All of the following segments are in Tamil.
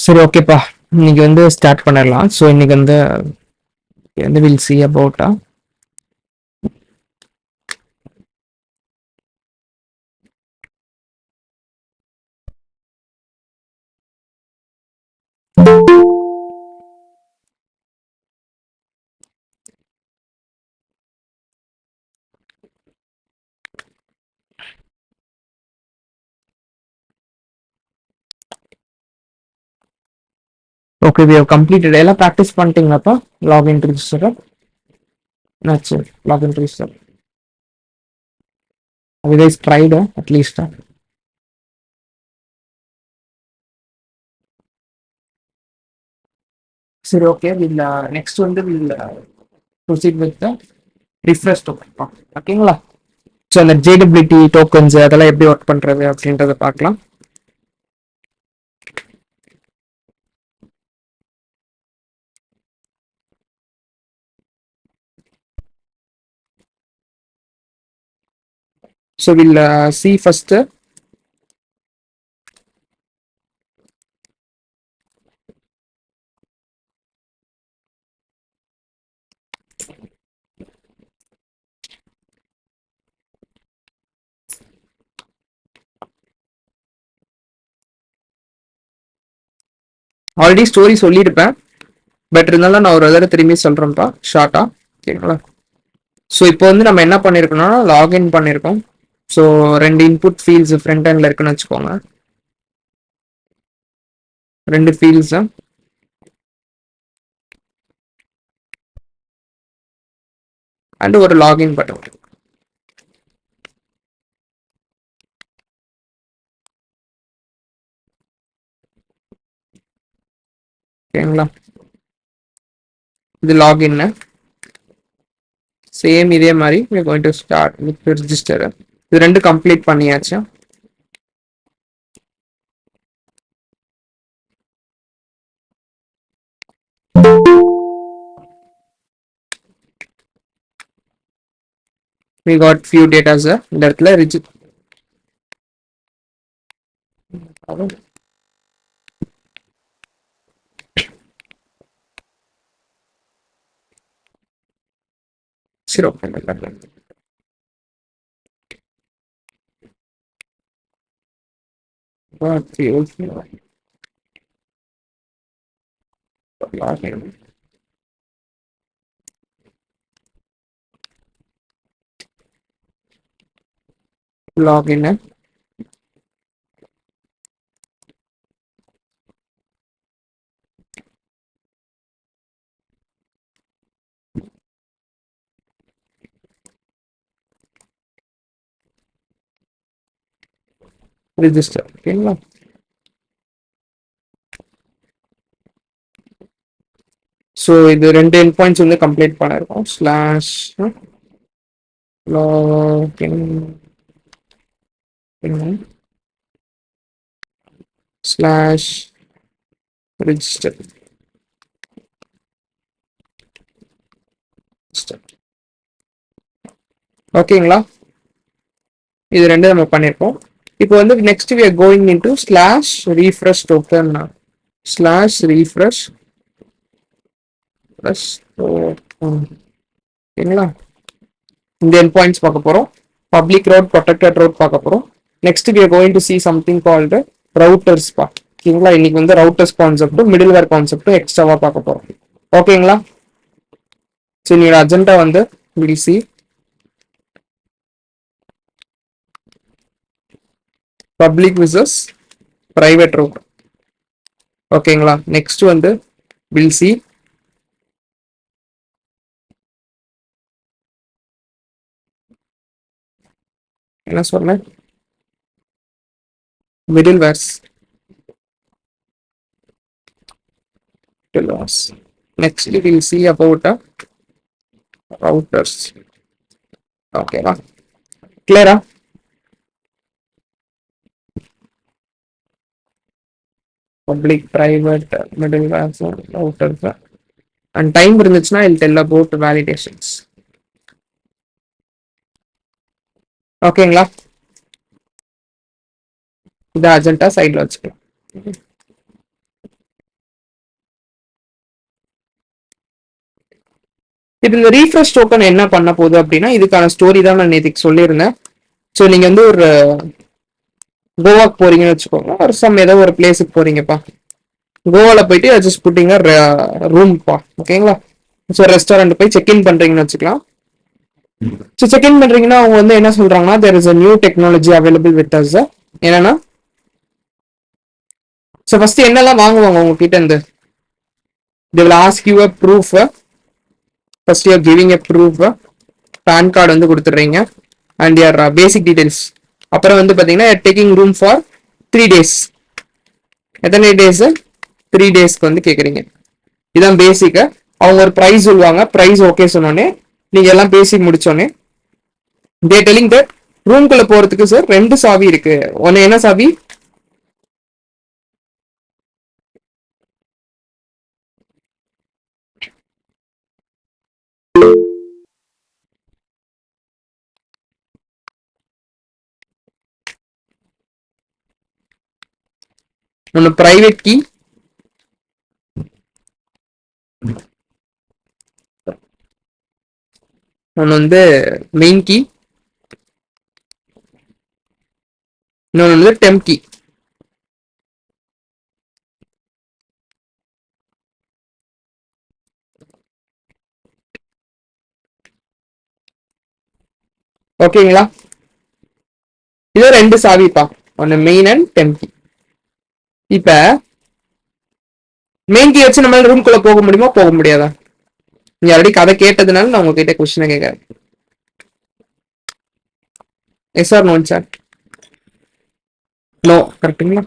சரி ஓகேப்பா, இன்னைக்கு வந்து ஸ்டார்ட் பண்ணிடலாம். ஸோ இன்னைக்கு வந்து we'll see about okay we have completed. எல்லாம் ப்ராக்டிஸ் பண்ணிட்டீங்களாப்பா? லாகின் ரிஜிஸ்டர் என்னாச்சு? லாகின் ரிஜிஸ்டர் அது கைஸ் ட்ரைடு அட்லீஸ்ட். சரி ஓகே, வில் நெக்ஸ்ட் வந்து we'll proceed with the refresh token. ஓகேங்களா? ஸோ அந்த ஜேடபிலிட்டி டோக்கன்ஸ் அதெல்லாம் எப்படி ஒர்க் பண்றது அப்படின்றத பார்க்கலாம். So we'll see first. Already story சொல்லியிருப்பேன், பட் இருந்தாலும் நான் ஒரு தடவை திரும்பி சொல்றேன்ப்பா ஷார்ட்டா. ஓகேங்களா? ஸோ இப்போ வந்து நம்ம என்ன பண்ணியிருக்கோம்னா லாகின் பண்ணியிருக்கோம். ஸோ ரெண்டு இன்புட் ஃபீல்ட்ஸ் ஃப்ரண்ட் எண்டில் இருக்குன்னு வச்சுக்கோங்க. ரெண்டு ஃபீல்ட்ஸ் அண்ட் ஒரு லாகின் பட்டன். ஓகேங்களா? இது லாகின். சேம் இதே மாதிரி we are going to start with register. இது ரெண்டு கம்ப்ளீட் பண்ணியாச்சு. we got few data இந்த இடத்துல சரி ஓகே லாகின் ரிஜிஸ்டர். ஓகேங்களா? ஸோ இது ரெண்டு எண்ட் பாயிண்ட்ஸ் வந்து கம்ப்ளீட் பண்ணிருக்கோம். Slash login slash register. ஓகேங்களா? இது ரெண்டு நம்ம பண்ணிருக்கோம். இப்போ வந்து next we are going into slash refresh token. Slash refresh ஓகேங்களா? இந்த எண்ட் பாயிண்ட்ஸ் பார்க்க போறோம். பப்ளிக் ரோட், ப்ரொடெக்டட் ரோட் பார்க்க போறோம். Next we are going to see something called routers பா. ஓகேங்களா? இன்னைக்கு வந்து ரவுட்டர்ஸ் கான்செப்டும் மிடில் வேர் கான்செப்டும் எக்ஸ்ட்ராவா பார்க்க போறோம். ஓகேங்களா? சரி, நீங்க அஜெண்டா வந்து we'll see public versus private route. ஓகேங்களா? நெக்ஸ்ட் வந்து வில் சி என்ன சொன்னேன், middlewares. Next we'll see about routers. ஓகேவா? கிளியரா? Public, private, middlewares, routers. And time இருந்துச்சுன்னா இல் டெல் அபவுட் வேலிடேஷன்ஸ். ஓகேங்களா? இந்த அஜெண்டா சைட்ல வச்சுக்கலாம். இப்போ இந்த ரீஃப்ரெஷ் டோக்கன் என்ன பண்ண போகுது அப்படின்னா இதுக்கான ஸ்டோரி தான் நான் நேற்றுக்கு சொல்லியிருந்தேன். ஸோ நீங்க வந்து ஒரு கோவாக்கு போறீங்கன்னு வச்சுக்கோங்க, ஒரு ஏதோ ஒரு பிளேஸுக்கு போறீங்கப்பா. கோவாவில் போயிட்டு ஜஸ்ட் புட்டிங்க ரூம்ப்பா, ஓகேங்களா. ஸோ ரெஸ்டாரண்ட் போய் செக்இன் பண்றீங்கன்னு வச்சுக்கலாம். ஸோ செக்இன் பண்றீங்கன்னா அவங்க வந்து என்ன சொல்றாங்கன்னா there is a new technology available with us. என்னன்னா ஸோ ஃபர்ஸ்ட் என்னெல்லாம் வாங்குவாங்க உங்ககிட்ட இருந்து, they will ask you a proof. First you are giving a proof. PAN card வந்து கொடுத்துடுறீங்க and your basic details. அப்புறம் வந்து பார்த்தீங்கன்னா டேக்கிங் ரூம் ஃபார் 3 days. எத்தனை டேஸ்? 3 daysக்கு வந்து கேட்குறீங்க. இதான் பேசிக்கு. அவங்க ஒரு ப்ரைஸ் சொல்லுவாங்க, ப்ரைஸ் ஓகே சொன்னோடனே நீங்க எல்லாம் பேசி முடிச்சோடனே தே டெல்லிங் தட் ரூம்குள்ள போறதுக்கு சார் 2 சாவி இருக்கு. ஒன்னு என்ன சாவி? ஒன்னு பிரைவேட் கீ, ஒன்னு வந்து மெயின் கீ, இன்னொன்று வந்து டெம்ப் கீ. ஓகேங்களா? இது 2 சாவிப்பா, ஒன்னு மெயின் அண்ட் டெம்ப் கீ. இப்ப மெயின் கீ வச்சு நம்மளால ரூம்குள்ள போக முடியுமா, போக முடியாதா? நீங்க ஆல்ரெடி கதை கேட்டதுனால நான் உங்ககிட்ட கொஸ்டினை கேட்கறேன். Yes or no sir? No, கரெக்டுங்களா?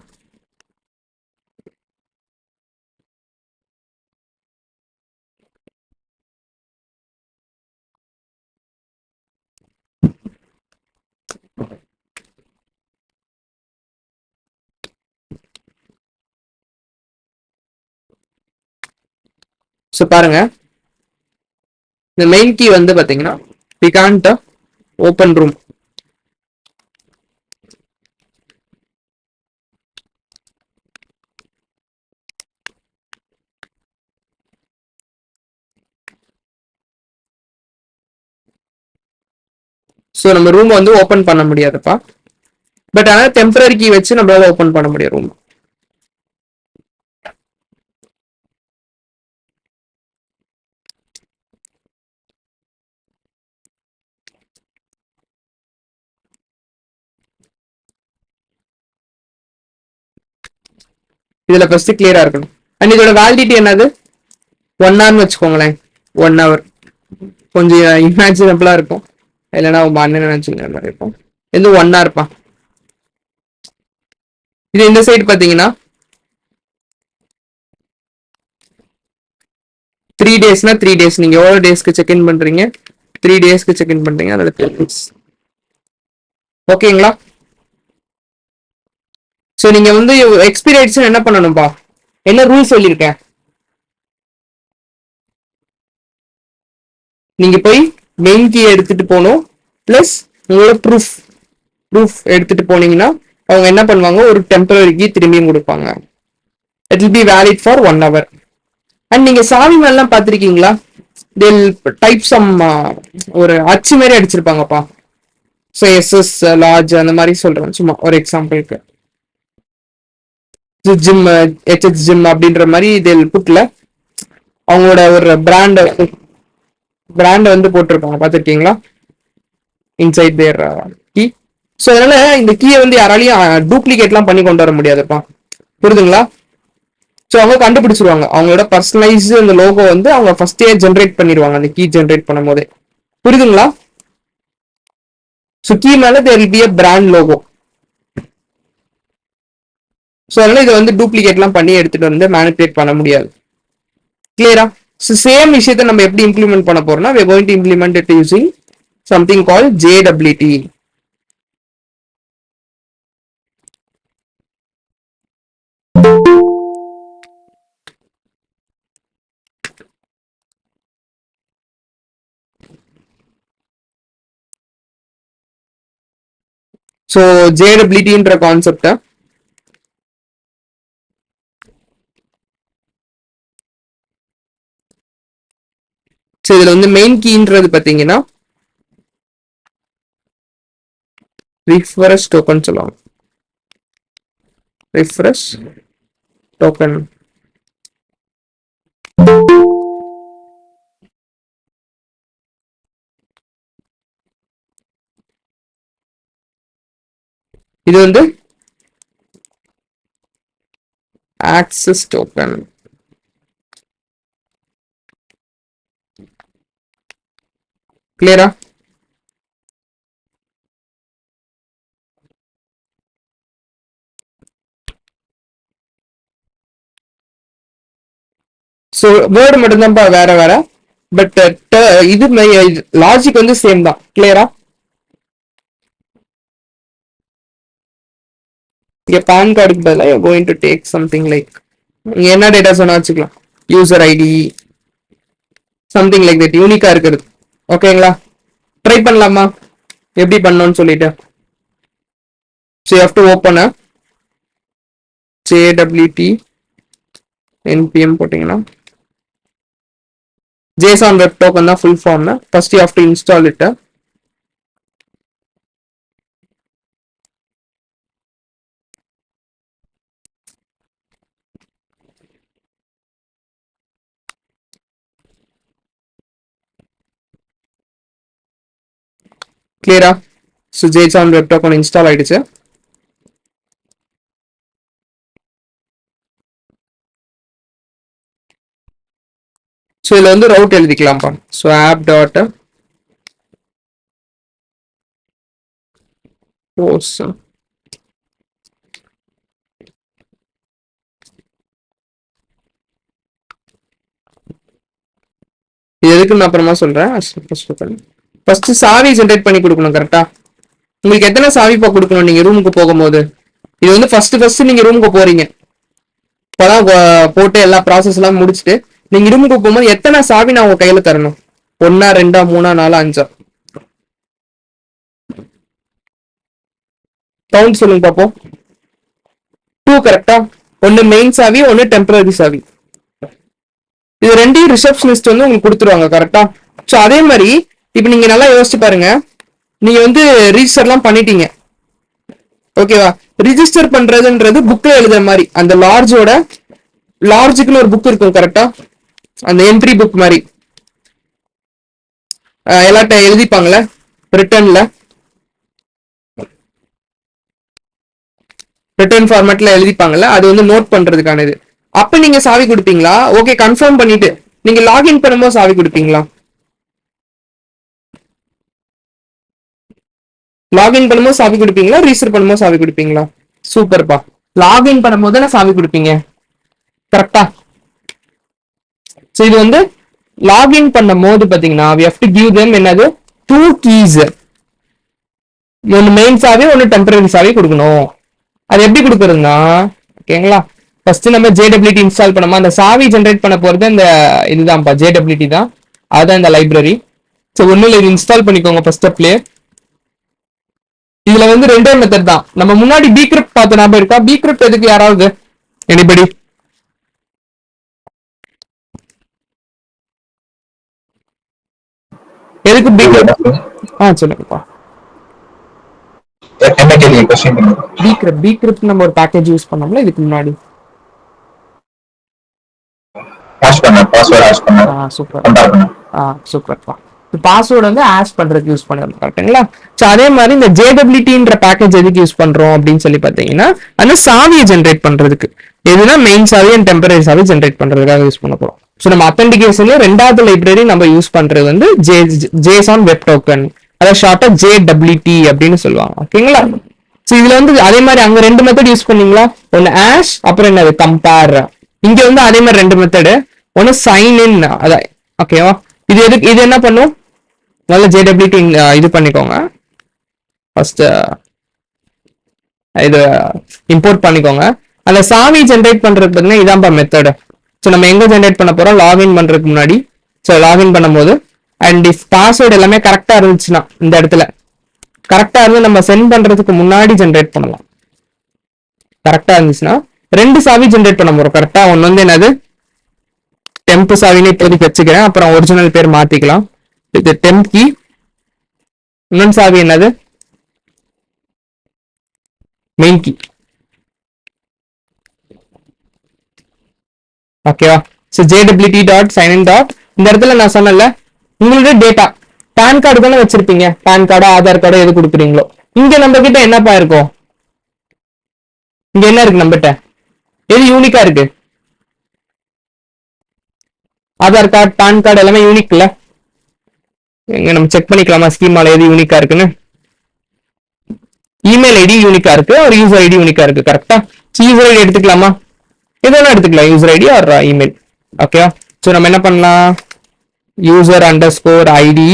ஸோ பாருங்க, இந்த மெயின் கீ வந்து பாத்தீங்கன்னா we can't open room. So நம்ம ரூம் வந்து ஓப்பன் பண்ண முடியாதுப்பா. பட் ஆனால் டெம்பரரி கீ வச்சு நம்மளால ஓப்பன் பண்ண முடியும் ரூம். இதுல ஃபர்ஸ்ட் கிளியரா இருக்கணும். அண்ட் இதோட வேலிடிட்டி என்னது? 1 hour வச்சுக்கோங்களேன். 1 hour கொஞ்சம் இமேஜினபிளா இருக்கும், இல்லைன்னா உங்க அண்ணன் நினைச்சுக்கிற மாதிரி இருக்கும். இது 1 hourப்பா. இது இந்த சைடு பாத்தீங்கன்னா 3 daysனா 3 days. நீங்க எவ்வளவு டேஸ்க்கு செக் இன் பண்றீங்க? 3 daysக்கு செக் இன் பண்றீங்க, அதோட 3 days. ஓகேங்களா? ஸோ நீங்க வந்து எக்ஸ்பீரியன்ஸ் என்ன பண்ணணும்பா, என்ன ரூல் சொல்லியிருக்கேன்? நீங்க போய் மெயின் கீ எடுத்துட்டு போகணும், பிளஸ் உங்களோட ப்ரூஃப் எடுத்துட்டு போனீங்கன்னா அவங்க என்ன பண்ணுவாங்க, ஒரு டெம்பரரி கீ திரும்பியும் கொடுப்பாங்க. It will be valid for 1 hour. And நீங்க சாவி மேலாம் பார்த்துருக்கீங்களா? தில் டைப் சம் ஒரு அச்சு மாதிரி அடிச்சிருப்பாங்கப்பா. ஸோ எஸ்எஸ் லார்ஜ் அந்த மாதிரி சொல்றேன், சும்மா ஒரு எக்ஸாம்பிளுக்கு. ஜிம், ஹெச்எஸ் ஜிம் அப்படின்ற மாதிரி இதில் புட்ல அவங்களோட ஒரு பிராண்டை வந்து போட்டிருப்பாங்க, பார்த்துருக்கீங்களா? இன்சைட் தேர் கீ. ஸோ அதனால இந்த கீயை வந்து யாராலையும் டூப்ளிகேட்லாம் பண்ணி கொண்டு வர முடியாதுப்பா, புரியுதுங்களா? ஸோ அவங்க கண்டுபிடிச்சிருவாங்க. அவங்களோட பர்சனலைஸ் அந்த லோகோ வந்து அவங்க ஃபர்ஸ்டே ஜென்ரேட் பண்ணிடுவாங்க, அந்த கீ ஜென்ரேட் பண்ணும் போதே. புரியுதுங்களா? ஸோ கீ மேல there will be a brand logo. So அதனால இதை வந்து டூப்ளிகேட்லாம் பண்ணி எடுத்துட்டு வந்து மேனிபுலேட் பண்ண முடியாது. கிளியரா? ஸோ சேம் விஷயத்தை நம்ம எப்படி இம்ப்ளிமெண்ட் பண்ண போறோம்னா we are going to implement it using something called JWT. So JWTன்ற கான்செப்டை ஸோ இதுல வந்து மெயின் கீன்றது பாத்தீங்கன்னா ரிஃப்ரெஷ் டோக்கன் சொல்லுவாங்க. Refresh token. இது வந்து ஆக்சஸ் டோக்கன். கிளியரா? ஸோ வேர்டு மட்டும்தான்ப்பா வேற வேற, பட் இது லாஜிக் வந்து சேம் தான். கிளியரா? இங்க பேன் கார்டுக்கு பதிலாக going to take something like நீங்க என்ன டேட்டா சொன்னா வச்சுக்கலாம், user ID something like that, யூனிக்கா இருக்கிறது. ஓகேங்களா? ட்ரை பண்ணலாமா எப்படி பண்ணணும்னு சொல்லிட்டு. So you have to open JWT npm போட்டீங்கன்னா JSON web token தான் full form. First you have to install it. கிளியரா? So JSON web token install ஆயிடுச்சு. ஸோ இதுல வந்து ரவுட் எழுதிக்கலாம்ப்பா. ஸோ ஆப் டாட் போஸ்ட் இது எதுக்கு நான் அப்புறமா சொல்றேன். ஃபர்ஸ்ட் சாவி ஜென்ரேட் பண்ணி கொடுக்கணும். கரெக்டா? உங்களுக்கு எத்தனை சாவிப்பா கொடுக்கணும் நீங்க ரூமுக்கு போகும்போது? இது வந்து ஃபர்ஸ்ட் நீங்க ரூமுக்கு போறீங்க, இப்பதான் போட்டு எல்லா ப்ராசஸ் எல்லாம் முடிச்சுட்டு நீங்க ரூமுக்கு போகும்போது எத்தனை சாவி நான் உங்க கையில தரணும்? 1 2 3 4 5 கவுண்ட் சொல்லுங்க பாப்போம். 2 கரெக்டா? ஒன்னு மெயின் சாவி, ஒன்னு டெம்பரரி சாவி. இது ரெண்டையும் ரிசப்ஷனிஸ்ட் வந்து உங்களுக்கு கொடுத்துருவாங்க. கரெக்டா? ஸோ அதே மாதிரி இப்ப நீங்க நல்லா யோசிச்சு பாருங்க. நீங்க வந்து ரிஜிஸ்டர்லாம் பண்ணிட்டீங்க. ஓகேவா? ரிஜிஸ்டர் பண்றதுன்றது புக்ல எழுதுற மாதிரி, அந்த லார்ஜுக்குன்னு ஒரு புக் இருக்கும். கரெக்டா? அந்த என்ட்ரி புக் மாதிரி எல்லாட்ட எழுதிப்பாங்களே ரிட்டர்ன் ஃபார்மேட்ல எழுதிப்பாங்கல்ல, அது வந்து நோட் பண்றதுக்கான இது. அப்ப நீங்க சாவி கொடுப்பீங்களா? ஓகே, கன்ஃபார்ம் பண்ணிட்டு நீங்க லாகின் பண்ணும்போது சாவி கொடுப்பீங்களா? லாகின் பண்ணும்போது சாவி கொடுப்பீங்களா? ரிஜிஸ்டர் பண்ணும்போது சாவி கொடுப்பீங்களா? சூப்பர்ப்பா. லாகின் பண்ணும்போது தானே சாவி கொடுப்பீங்க. கரெக்டா? ஸோ இது வந்து லாகின் பண்ணும் போது பாத்தீங்கன்னா we have to give them என்னது 2 keys. ஒன்னு மெயின் சாவி, ஒன்னு டெம்பரரி சாவி கொடுக்கணும். அது எப்படி கொடுக்கறதுன்னா, ஓகேங்களா, ஃபர்ஸ்ட் நம்ம JWT இன்ஸ்டால் பண்ணோமா, அந்த சாவி ஜென்ரேட் பண்ண போறது அந்த இதுதான்ப்பா JWT தான். அதுதான் இந்த லைப்ரரி. ஸோ ஒன்னும் இது இன்ஸ்டால் பண்ணிக்கோங்க ஃபர்ஸ்ட் ஸ்டெப்லயே. இதுல வந்து ரெண்டே மெத்தட் தான். நம்ம முன்னாடி பீக்ரிப்ட் பார்த்த ஞாபகம் இருக்கா? பீக்ரிப்ட் எதுக்கு யாராவது எனிபடி? எதுக்கு பீக்ரிப்ட்? சொல்லுங்கப்பா. பீக்ரிப்ட் நம்ம ஒரு பேக்கேஜ் யூஸ் பண்ணோம்ல இதுக்கு முன்னாடி. சூப்பர்ப்பா. பாஸ்வேர்டு வந்து ஆஷ் பண்றதுக்கு யூஸ் பண்ணுறோம். கரெக்டுங்களா? ஸோ அதே மாதிரி இந்த JWTன்ற பேக்கேஜ் எதுக்கு யூஸ் பண்றோம் அப்படின்னு சொல்லி பார்த்தீங்கன்னா, அந்த சாவியை ஜென்ரேட் பண்றதுக்கு. எதுனா மெயின் சாவி அண்ட் டெம்பரரி சாவி ஜென்ரேட் பண்றதுக்காக யூஸ் பண்ண போறோம். ஸோ நம்ம அத்தன்டிகேஷன்ல ரெண்டாவது லைப்ரரி நம்ம யூஸ் பண்றது வந்து JSON வெப் டோக்கன், அதை ஷார்ட்டா JWT அப்படின்னு சொல்லுவாங்க. ஓகேங்களா? ஸோ இதுல வந்து அதே மாதிரி அங்க 2 மெத்தட் யூஸ் பண்ணீங்களா? ஒன்னு ஆஷ், அப்புறம் என்னது கம்பேர். இங்க வந்து அதே மாதிரி 2 மெத்தடு. ஒன்னு சைன் இன், அதான். ஓகேவா? இது எதுக்கு? இது என்ன பண்ணும்? நல்ல JWT இது பண்ணிக்கோங்க. ஃபர்ஸ்ட் இது இம்போர்ட் பண்ணிக்கோங்க. அந்த சாவி ஜென்ரேட் பண்றதுக்கு பார்த்தீங்கன்னா இதான்ப்பா மெத்தடு. ஸோ நம்ம எங்க ஜென்ரேட் பண்ண போறோம்? லாகின் பண்றதுக்கு முன்னாடி. ஸோ லாகின் பண்ணும்போது அண்ட் இஃப் பாஸ்வேர்டு எல்லாமே கரெக்டா இருந்துச்சுன்னா, இந்த இடத்துல கரெக்டா இருந்து நம்ம சென்ட் பண்றதுக்கு முன்னாடி ஜென்ரேட் பண்ணலாம். கரெக்டா இருந்துச்சுன்னா 2 சாவி ஜென்ரேட் பண்ண போறோம். கரெக்டா? ஒன்னு வந்து என்னது டெம்ப் சாவின்னு இப்போதைக்கு வச்சுக்கிறேன், அப்புறம் ஒரிஜினல் பேர் மாத்திக்கலாம். இது டெம்ப் கீ. இன்னொன்று சாவி என்னது? Main key. ஓகேவா? So JWT dot sign in dot, இந்த இடத்துல நான் சொன்னல உங்களுடைய டேட்டா பேன் கார்டு தானே வச்சிருப்பீங்க, பேன் கார்டோ ஆதார் கார்டோ எது கொடுக்குறீங்களோ. இங்க நம்ம கிட்ட என்னப்பா இருக்கும்? இங்க என்ன இருக்கு நம்மகிட்ட? எது யூனிக்கா இருக்கு? ஆதார் கார்டு பேன் கார்டு எல்லாமே யூனிக் இல்ல? எங்க நம்ம செக் பண்ணிக்கலாமா ஸ்கீமால எது யூனிக்கா இருக்குன்னு? இமெயில் ஐடி யூனிக்கா இருக்கு, ஒரு யூசர் ஐடி யூனிக்கா இருக்கு. கரெக்டா? யூசர் ஐடி எடுத்துக்கலாமா? இதெல்லாம் எடுத்துக்கலாம், யூசர் ஐடி ஆர் இமெயில். ஓகேவா? ஸோ நம்ம என்ன பண்ணலாம்? யூசர் அண்டர் ஸ்கோர் ஐடி,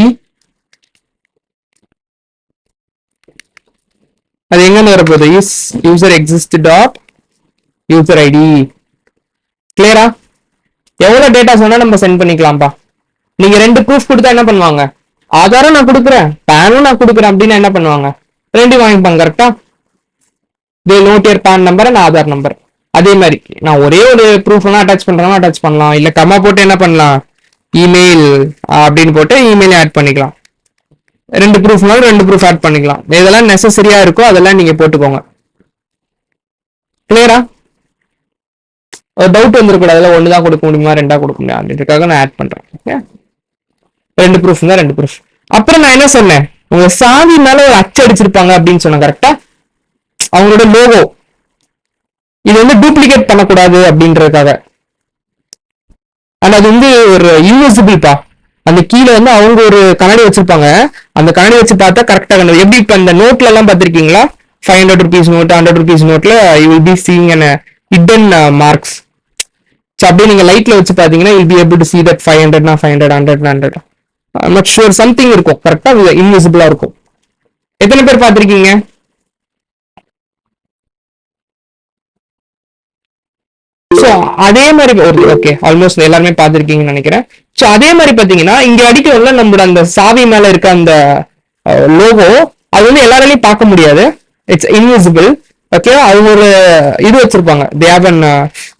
அது எங்க வரப்போகுது? Is user exist dot user ID. கிளியரா? எவ்வளவு டேட்டா சொன்னா நம்ம சென்ட் பண்ணிக்கலாம்ப்பா. நீங்க 2 ப்ரூஃப் கொடுத்தா என்ன பண்ணுவாங்க? ஆதாரம் நான் கொடுக்குறேன், பேனும் நான் கொடுக்குறேன் அப்படின்னு என்ன பண்ணுவாங்க? 2 வாங்கிப்பாங்க. கரெக்டா? They note your PAN number and Aadhaar number. அதே மாதிரி நான் ஒரே ஒரு ப்ரூஃப் அட்டாச் பண்றேன்னா அட்டாச் பண்ணலாம், இல்ல கம்மா போட்டு என்ன பண்ணலாம், இமெயில் அப்படின்னு போட்டு இமெயில் ஆட் பண்ணிக்கலாம். 2 ப்ரூஃப்னாலும் 2 ப்ரூஃப் ஆட் பண்ணிக்கலாம். இதெல்லாம் நெசசரியா இருக்கோ அதெல்லாம் நீங்க போட்டுக்கோங்க. கிளியரா? ஒரு டவுட் வந்துருக்கூடாது, அதில் 1 தான் கொடுக்க முடியுமா 2 கொடுக்க முடியும் அப்படின்றதுக்காக நான் ஆட் பண்றேன். ஓகே, 2 ப்ரூஃப் தான், 2 ப்ரூஃப். அப்புறம் நான் என்ன சொன்னேன்? உங்க சாவி மேல ஒரு அச்சு அடிச்சிருப்பாங்க அப்படின்னு சொன்னேன். கரெக்டா? அவங்களோட லோகோ. இது வந்து டூப்ளிகேட் பண்ணக்கூடாது அப்படின்றதுக்காக. அண்ட் அது வந்து ஒரு இன்விசிபிள்ப்பா. அந்த கீழே வந்து அவங்க ஒரு கண்ணாடி வச்சிருப்பாங்க, அந்த கண்ணாடி வச்சு பார்த்தா கரெக்டா கண்ணாடி. எப்படி இப்ப இந்த நோட்ல எல்லாம் பார்த்திருக்கீங்களா? 500 rupees நோட், 100 rupees நோட்ல you will be seeing an hidden marks. So அப்படியே நீங்க லைட்ல வச்சு பாத்தீங்கன்னா you be able to see that 500 500 100 100. I'm not sure, something இருக்கும். கரெக்டா? இன்விசிபிளா இருக்கும். எத்தனை பேர் பார்த்திருக்கீங்க? ஸோ அதே மாதிரி ஓகே, ஆல்மோஸ்ட் எல்லாருமே பார்த்திருக்கீங்கன்னு நினைக்கிறேன். ஸோ அதே மாதிரி பாத்தீங்கன்னா இங்க அடிக்கிறோம்ல நம்மளோட அந்த சாவி மேல இருக்க அந்த லோகோ, அது வந்து எல்லாராலையும் பார்க்க முடியாது. It's invisible. ஓகே, அவங்க ஒரு இது வச்சிருப்பாங்க, தேவன்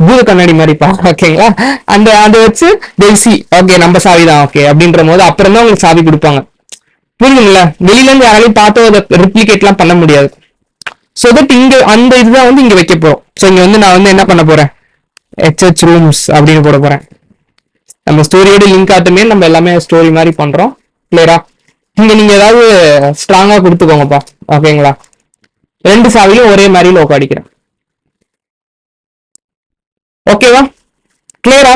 பூத கண்ணாடி மாதிரி. ஓகேங்களா? அந்த அதை வச்சு தேசி ஓகே நம்ம சாவி தான் ஓகே அப்படின்ற போது அப்புறம் தான் உங்களுக்கு சாவி கொடுப்பாங்க. புரியுதுங்களா? வெளியில இருந்து யாராலையும் பார்த்து அதை ரிப்ளிகேட் எல்லாம் பண்ண முடியாது. ஸோ தட் இங்க அந்த இதுதான் வந்து இங்க வைக்க போறோம். ஸோ இங்க வந்து நான் வந்து என்ன பண்ண போறேன், HH ரூம்ஸ் அப்படின்னு போட போறேன். நம்ம ஸ்டோரியோட லிங்க் ஆட்டுமே நம்ம எல்லாமே ஸ்டோரி மாதிரி பண்றோம். கிளியரா? இங்க நீங்க ஏதாவது ஸ்ட்ராங்கா கொடுத்துக்கோங்கப்பா. ஓகேங்களா? 2 சாவியும் ஒரே மாதிரி லோக்கோ அடிக்கிறேன். ஓகேவா? கிளியரா?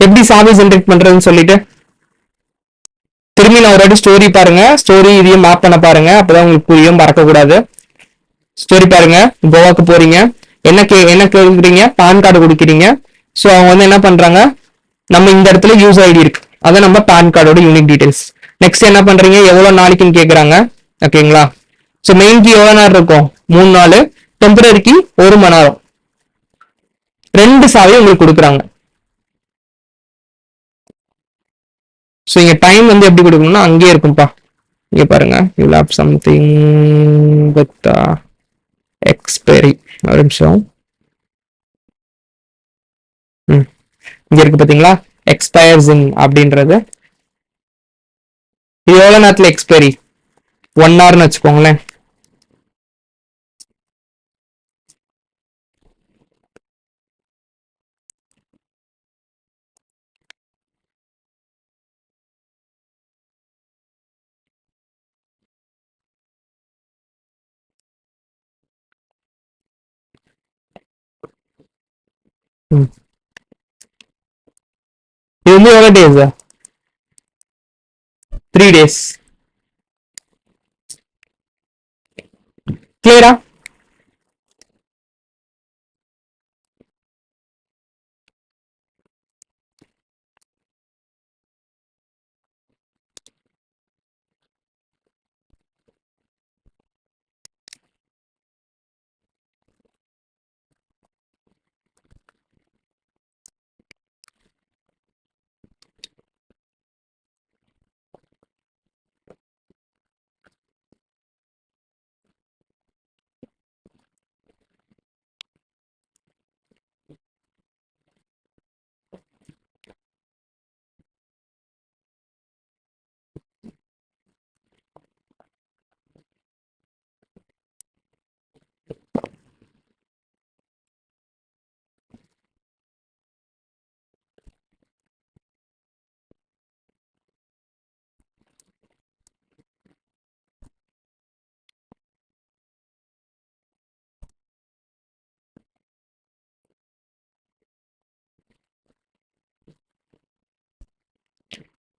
எப்படி சாவி ஜென்ரேட் பண்றதுன்னு சொல்லிட்டு திரும்பி நான் ஒரு வாட்டி ஸ்டோரி பாருங்க, ஸ்டோரி இதையும் மேப் பண்ண பாருங்க, அப்பதான் உங்களுக்கு புரியும், மறக்க கூடாது. ஸ்டோரி பாருங்க. கோவாக்கு போறீங்க, என்ன கேட்குறீங்க, பான் கார்டு கொடுக்குறீங்க. ஸோ அவங்க வந்து என்ன பண்றாங்க, நம்ம இந்த இடத்துல யூசர் ஐடி இருக்கு, அதான் நம்ம பான் கார்டோட யூனிக் டீடைல்ஸ். நெக்ஸ்ட் என்ன பண்றீங்க, எவ்வளவு நாளைக்குன்னு கேக்குறாங்க. ஓகேங்களா? ஸோ மெயின் கீ எவ்வளவு நேரம் இருக்கும்? 3 நாள். டெம்பரரி கீ 1 மணி நேரம். 2 சாவி உங்களுக்கு கொடுக்குறாங்க. ஸோ இங்க டைம் வந்து எப்படி கொடுக்கணும்னா அங்கேயே இருக்கும்பா. இங்க பாருங்க, you have something with expiry. ஒரு நிமிஷம். இங்க இருக்கு பாத்தீங்களா, எக்ஸ்பயர்ஸ் இன் அப்படின்றது. இது எவ்வளவு நேரத்துல எக்ஸ்பைரி? 1 ஹவர்னு வச்சுக்கோங்களேன். இது வந்து எவ்வளவு டேஸ்? 3 days. கிளியரா?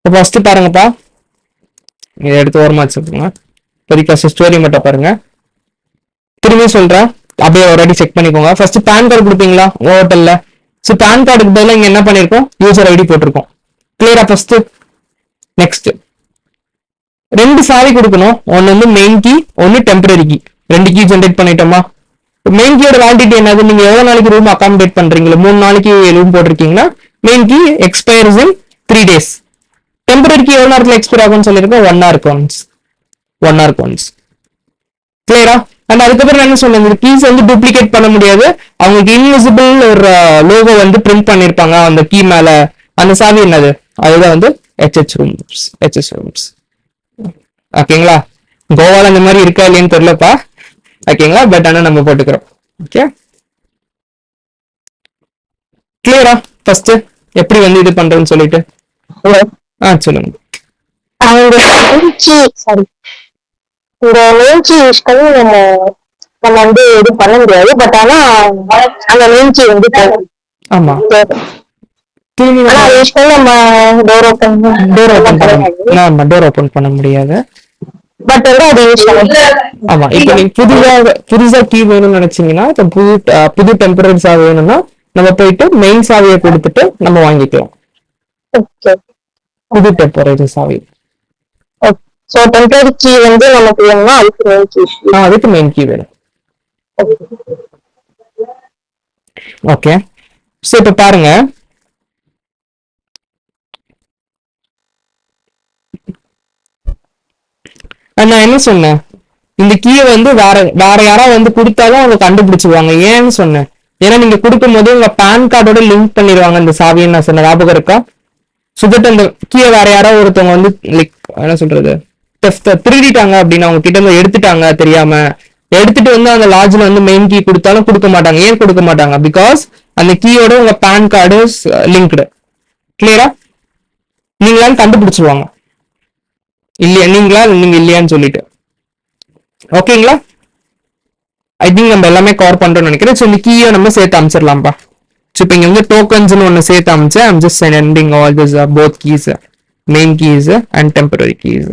இப்போ ஃபர்ஸ்ட் பாருங்கப்பா, இதை எடுத்து ஓரமா வச்சுக்கோங்க. இப்போதைக்கு ஃபர்ஸ்ட் ஸ்டோரி மட்டும் பாருங்க. திரும்பி சொல்றேன், அப்படியே ஒரு வாட்டி செக் பண்ணிக்கோங்க. ஃபர்ஸ்ட் பேன் கார்டு கொடுப்பீங்களா ஹோட்டல்ல? ஸோ பேன் கார்டுக்கு பதிலாக இங்க என்ன பண்ணிருக்கோம், யூசர் ஐடி போட்டிருக்கோம். கிளியரா? ஃபர்ஸ்ட் நெக்ஸ்ட் ரெண்டு சாவி கொடுக்கணும். ஒன்னு வந்து மெயின் கீ, ஒன்னு டெம்பரரி கீ. ரெண்டு கீ ஜென்ரேட் பண்ணிட்டோமா? மெயின் கீயோட வேலிடிட்டி என்னது, நீங்க எவ்வளவு நாளைக்கு ரூம் அகாமடேட் பண்றீங்களோ, 3 நாளைக்கு ரூம் போட்டிருக்கீங்கன்னா மெயின் கீ எக்ஸ்பயர்ஸ் இன் 3 days. டெம்பரரி கீ எவ்வளவு நேரத்தில் எக்ஸ்பயர் ஆகும்னு சொல்லியிருக்கோம், 1 hour ஒன்ஸ். 1 hour once. கிளியரா? அண்ட் அதுக்கப்புறம் என்ன சொல்லுங்க, கீஸ் வந்து டூப்ளிகேட் பண்ண முடியாது. அவங்களுக்கு இன்விசிபிள் ஒரு லோகோ வந்து பிரிண்ட் பண்ணிருப்பாங்க அந்த கீ மேல. அந்த சாவி என்னது, அதுதான் வந்து ஹெச்ஹெச் ரூம்ஸ். HH rooms. ஓகேங்களா? கோவால அந்த மாதிரி இருக்கா இல்லையான்னு தெரியலப்பா. ஓகேங்களா? பட் ஆனா நம்ம போட்டுக்கிறோம். ஓகே, கிளியரா? ஃபர்ஸ்ட் எப்படி வந்து இது பண்றதுன்னு சொல்லிட்டு சொல்லுங்க. அவங்க சாரி, இந்த நேம்ச்சி யூஸ் பண்ணி நம்ம வந்து எதுவும் பண்ண முடியாது. பட் ஆனா அந்த நேம்ச்சி வந்து ஆமா, ஆனா அதை யூஸ் பண்ணி நம்ம டோர் ஓப்பன் டோர் ஓபன் பண்ண முடியாது. பட் வந்து அதை யூஸ் பண்ண. ஆமா, இப்போ நீங்க புதுசா கீ வேணும்னு நினைச்சீங்கன்னா, இப்போ புது டெம்பரரி சாவி வேணும்னா நம்ம போயிட்டு மெயின் சாவியை கொடுத்துட்டு நம்ம வாங்கிக்கலாம். ஓகே, புது டெம்பரரி சாவி. சோ டெம்பரரி கீ வந்து நமக்கு வேணும்னா அதுக்கு மெயின் கீ. அதுக்கு மெயின் கீ வேணும். ஓகே, சோ இப்ப பாருங்க, நான் என்ன சொன்னேன், இந்த கீயை வந்து வேற யாராவது வந்து கொடுத்தாலும் அவங்க கண்டுபிடிச்சிருவாங்க. ஏன்னு சொன்னேன், ஏன்னா நீங்க கொடுக்கும் போது உங்க பேன் கார்டோட லிங்க் பண்ணிடுவாங்க இந்த சாவியை. நான் சொன்ன ஞாபகம் இருக்கா? சுதட் அந்த கீயை வேற யாராவது ஒருத்தவங்க வந்து லைக் என்ன சொல்றது, திருடிட்டாங்க அப்படின்னு அவங்க கிட்ட இருந்து எடுத்துட்டாங்க தெரியாம, எடுத்துட்டு வந்து அந்த லாட்ஜ்ல வந்து மெயின் கீ கொடுத்தாலும் கொடுக்க மாட்டாங்க. ஏன் கொடுக்க மாட்டாங்க? பிகாஸ் அந்த கீயோட உங்க பேன் கார்டு லிங்க்டு. கிளியரா? நீங்களான்னு கண்டுபிடிச்சிருவாங்க இல்லையா, நீங்க இல்லையான்னு சொல்லிட்டு. ஓகேங்களா? ஐ திங்க் நம்ம எல்லாமே கவர் பண்றோம்னு நினைக்கிறேன். ஸோ இந்த கீயை நம்ம சேர்த்து அமைச்சிடலாம்ப்பா. ஸோ இப்போ இங்க வந்து டோக்கன்ஸ்னு ஒன்று சேர்த்து அமைச்சேன். I'm just sending all this both keys, main keys and temporary keys.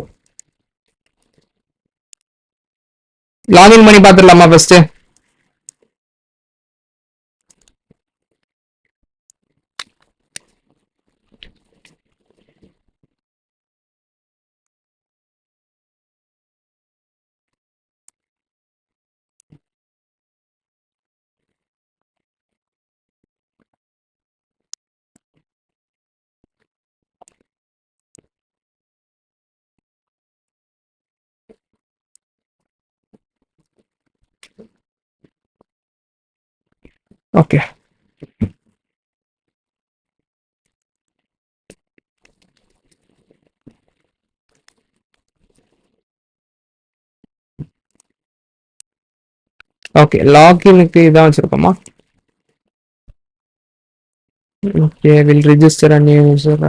Login பண்ணி பார்த்துடலாமா ஃபர்ஸ்ட்? ஓகே, ஓகே, லாகினுக்கு இதான் வச்சிருக்கோமா? Okay, we'll register a new user.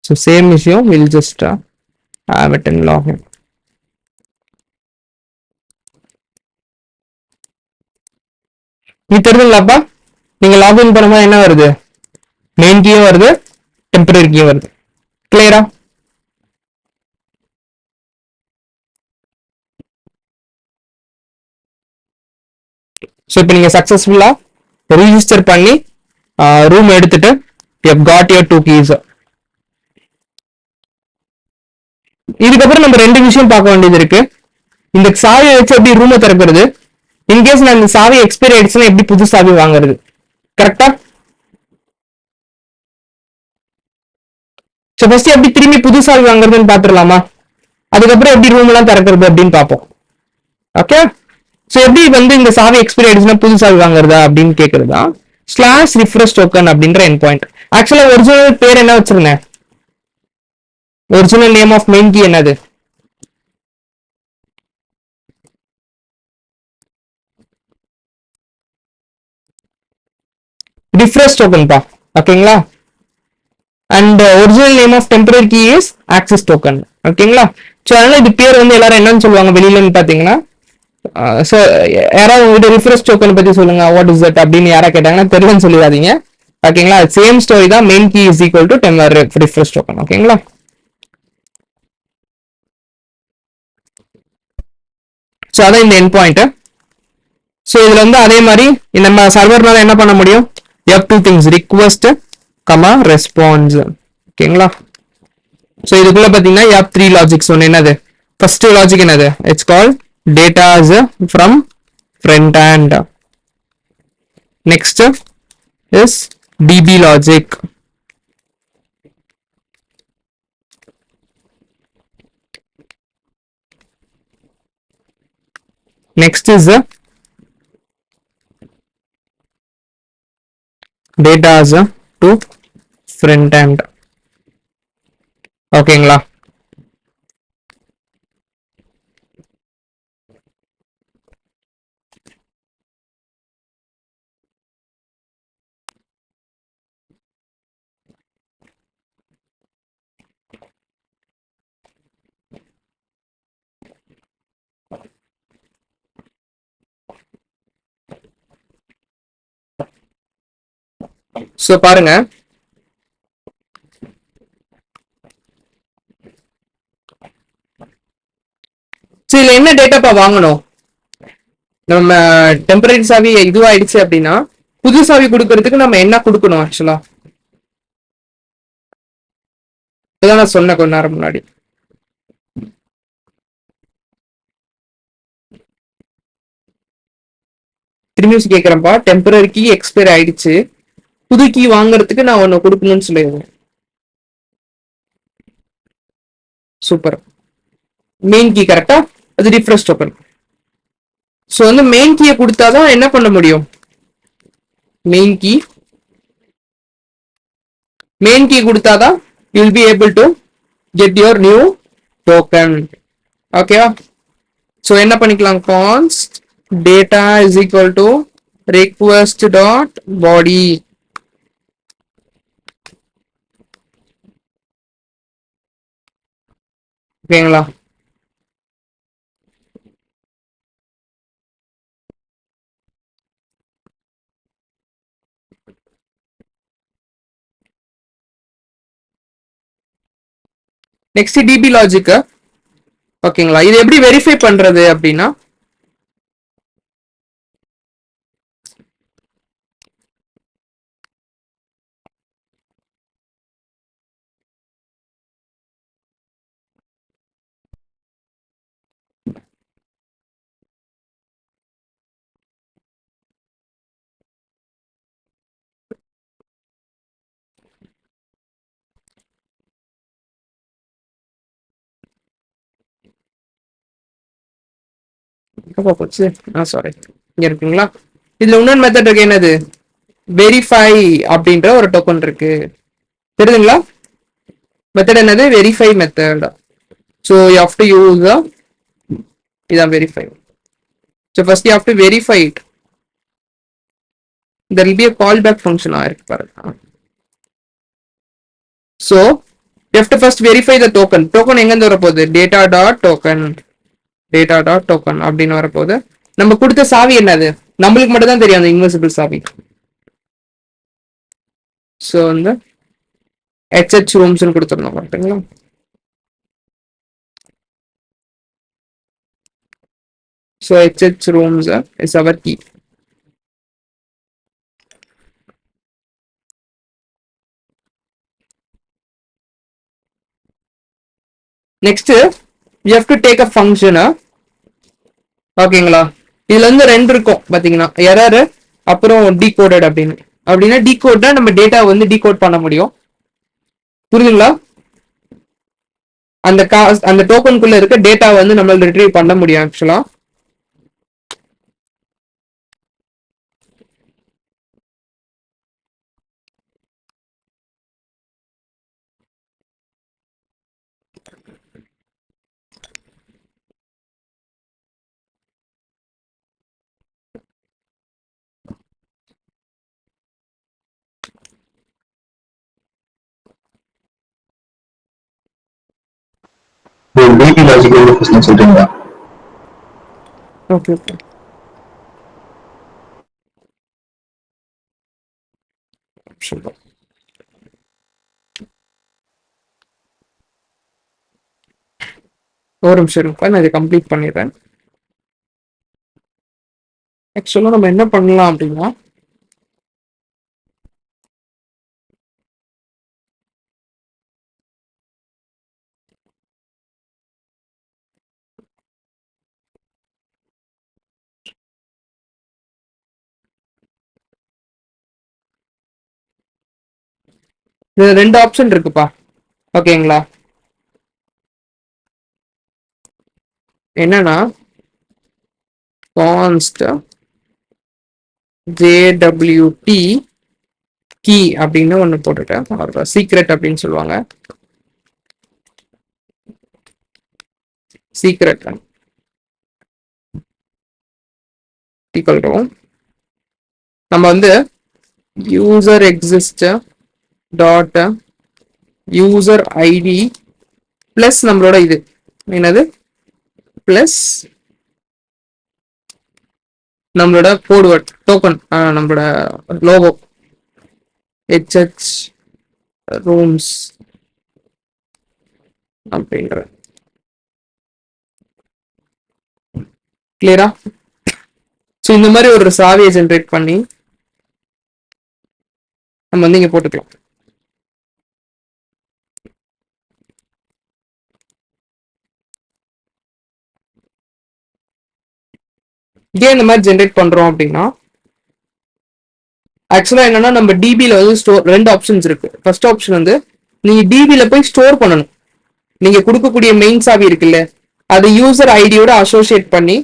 So same issue, we'll just have it in login. நீ தெரியுதுங்களாப்பா, நீங்க லாகின் பண்ணும்போது என்ன வருது, மெயின் கீயும் வருது, டெம்பரரி கீயும் வருது. கிளியரா? ஸோ இப்போ நீங்க சக்சஸ்ஃபுல்லா ரிஜிஸ்டர் பண்ணி ரூம் எடுத்துட்டு you have got your 2 keys. இதுக்கப்புறம் நம்ம ரெண்டு விஷயம் பார்க்க வேண்டியது இருக்கு. இந்த சாவியை வச்சு எப்படி ரூமை திறக்கிறது, இன்கேஸ் நான் இந்த சாவி எக்ஸ்பைரி ஆயிடுச்சுன்னா எப்படி புது சாவி வாங்குறது. கரெக்டா? ஸோ ஃபர்ஸ்ட் எப்படி திரும்பி புது சாவி வாங்குறதுன்னு பார்த்துடலாமா? அதுக்கப்புறம் எப்படி ரூம் எல்லாம் திறக்கிறது அப்படின்னு பார்ப்போம். ஓகே, ஸோ எப்படி வந்து இந்த சாவி எக்ஸ்பைரி ஆயிடுச்சுன்னா புது சாவி வாங்குறதா அப்படின்னு கேட்கறதா ஸ்லாஷ் ரிஃப்ரெஷ் டோக்கன் அப்படின்ற என் பாயிண்ட். ஆக்சுவலா ஒரிஜினல் பேர் என்ன வச்சிருந்தேன், original name of main key என்னது? ரிஃப்ரெஷ் டோக்கன் பா. ஓகேங்களா? And original name of temporary key is access token. ஓகேங்களா? ஸோ அதனால இது பேர் வந்து எல்லாரும் என்னன்னு சொல்லுவாங்க வெளியிலன்னு பாத்தீங்கன்னா, ஸோ யாராவது உங்ககிட்ட ரிஃப்ரெஷ் டோக்கன் பத்தி சொல்லுங்க, வாட் இஸ் தட் அப்படின்னு யாரா கேட்டாங்கன்னா தெரியலன்னு சொல்லிடாதீங்க. ஓகேங்களா, சேம் ஸ்டோரி தான். Main key is equal to temp refresh token. ஓகேங்களா, ஸோ அதான் இந்த எண்ட் பாயிண்ட். ஸோ இதுல வந்து அதே மாதிரி நம்ம சர்வர்னால என்ன பண்ண முடியும், two things, request comma response. ஓகேங்களா, ஸோ இதுக்குள்ள பாத்தீங்கன்னா த்ரீ லாஜிக்ஸ். ஒன்று என்னது, ஃபர்ஸ்ட் லாஜிக் என்னது, it's call datas from front hand. Next is DB logic. Next is data as to front end. ஓகேங்களா, ஸோ பாருங்க, இதுல என்ன டேட்டாப்பா வாங்கணும், நம்ம டெம்பரரி சாவி இதுவாயிடுச்சு அப்படின்னா புது சாவி கொடுக்கறதுக்கு நம்ம என்ன கொடுக்கணும் ஆக்சுவலா, இதான் நான் சொன்ன கொஞ்ச நேரம் முன்னாடி. திரும்பியும் கேட்கிறேன்ப்பா, டெம்பரரி கீ எக்ஸ்பயர் ஆயிடுச்சு, புது கீ வாங்குறதுக்கு நான் ஒன்னு கொடுக்கணும்னு சொல்லிடுவேன். சூப்பர், மெயின் கீ கரெக்டா, அது ரிஃப்ரெஷ் டோக்கன். ஸோ வந்து மெயின் கீயை கொடுத்தாதான் என்ன பண்ண முடியும், மெயின் கீ கொடுத்தாதான் you will be able to get your new token. ஓகேவா, ஸோ என்ன பண்ணிக்கலாம், const data is equal to request dot body. ஓகேங்களா, நெக்ஸ்ட் டிபி லாஜிக். ஓகேங்களா, இது எப்படி வெரிஃபை பண்றது அப்படின்னா, போச்சு, சாரி, இங்க இருக்குங்களா, இதுல இன்னொரு மெத்தட் இருக்கு, என்னது, வெரிஃபை அப்படின்ற ஒரு டோக்கன் இருக்கு, தெரியுதுங்களா, மெத்தட் என்னது, verify method. So you have to use இதான் verify. So first you have to verify it. there will be a callback function இருக்கு பாருங்க. So you have to first verify the token. Token எங்க இருந்து வரப்போகுது, டேட்டா டாட் டோக்கன் அப்படின்னு வரப்போகுது. நம்ம கொடுத்த சாவி என்னது, நம்மளுக்கு மட்டும் தான் தெரியும் அந்த இன்வெசிபிள் சாவி. ஸோ வந்து HH rooms கொடுத்துருந்தோம் கரெக்டுங்களா. So HH rooms is our key. Next you have to take a function. ஓகேங்களா, இதுல இருந்து ரெண்டு இருக்கும் பாத்தீங்கன்னா, எரர் அப்புறம் டீகோடட் அப்படின்னு. அப்படின்னா டீகோட்னா நம்ம டேட்டா வந்து டீகோட் பண்ண முடியும், புரியுதுங்களா, அந்த டோக்கனுக்குள்ள இருக்க டேட்டா வந்து நம்மளால ரிட்ரீவ் பண்ண முடியும் ஆக்சுவலா. The DB லாஜிக் வெரிஃபிகேஷன் சொல்றீங்களா? Okay okay. சூப்பர். ஒரு நிமிஷம் இருப்பா, நான் இதை கம்ப்ளீட் பண்ணிடுறேன். ஆக்சுவலாக நம்ம என்ன பண்ணலாம் அப்படின்னா, இதுல 2 ஆப்ஷன் இருக்குப்பா. ஓகேங்களா? என்னன்னா கான்ஸ்ட் JWT கீ அப்படின்னு ஒன்று போட்டுட்டேன், சீக்ரெட் அப்படின்னு சொல்லுவாங்க. சீக்ரெட் ஈக்குவல் டு நம்ம வந்து user exist dot user ID plus நம்மளோட இது என்னது பிளஸ் நம்மளோட கோட்வேர்ட் டோக்கன், நம்மளோட லோகோ HH ரூம்ஸ் அப்படின்ற. கிளியரா? ஸோ இந்த மாதிரி ஒரு சாவியை ஜென்ரேட் பண்ணி நம்ம வந்து இங்க போட்டுக்கலாம். இதே இந்த மாதிரி ஜென்ரேட் பண்றோம் அப்படின்னா, ஆக்சுவலா என்னன்னா நம்ம டிபில வந்து ஸ்டோர் 2 ஆப்ஷன்ஸ் இருக்கு. ஃபர்ஸ்ட் ஆப்ஷன் வந்து நீங்க டிபில போய் ஸ்டோர் பண்ணணும். நீங்க கொடுக்கக்கூடிய மெயின் சாவி இருக்குல்ல, அது யூசர் ஐடியோட அசோசியேட் பண்ணி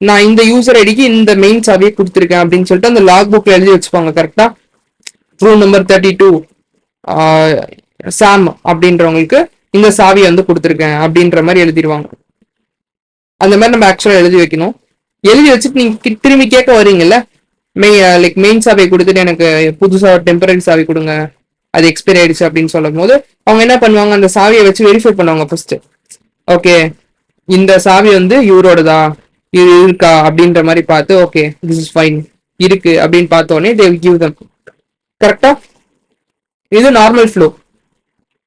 நான் இந்த யூசர் ஐடிக்கு இந்த மெயின் சாவியை கொடுத்துருக்கேன் அப்படின்னு சொல்லிட்டு அந்த லாக் புக்ல எழுதி வச்சுப்பாங்க. கரெக்டா? ரூம் நம்பர் 32 சாம் அப்படின்றவங்களுக்கு இந்த சாவியை வந்து கொடுத்துருக்கேன் அப்படின்ற மாதிரி எழுதிடுவாங்க. அந்த மாதிரி நம்ம ஆக்சுவலா எழுதி வைக்கணும். எழுதி வச்சுட்டு நீங்க திரும்பி கேட்க வரீங்கல்ல, மெயின் சாவி கொடுத்துட்டு எனக்கு புதுசா டெம்பரரி சாவி கொடுங்க, அது எக்ஸ்பைரி ஆயிடுச்சு அப்படின்னு சொல்லும் போது அவங்க என்ன பண்ணுவாங்க, அந்த சாவியை வச்சு வெரிஃபை பண்ணுவாங்க ஃபர்ஸ்ட். ஓகே, இந்த சாவி வந்து இவரோடதா, இது இருக்கா அப்படின்ற மாதிரி பார்த்து ஓகே திஸ் இஸ் ஃபைன் இருக்கு அப்படின்னு பார்த்தோன்னே தே வில் கிவ் தம். கரெக்டா? இது நார்மல் ஃப்ளோ.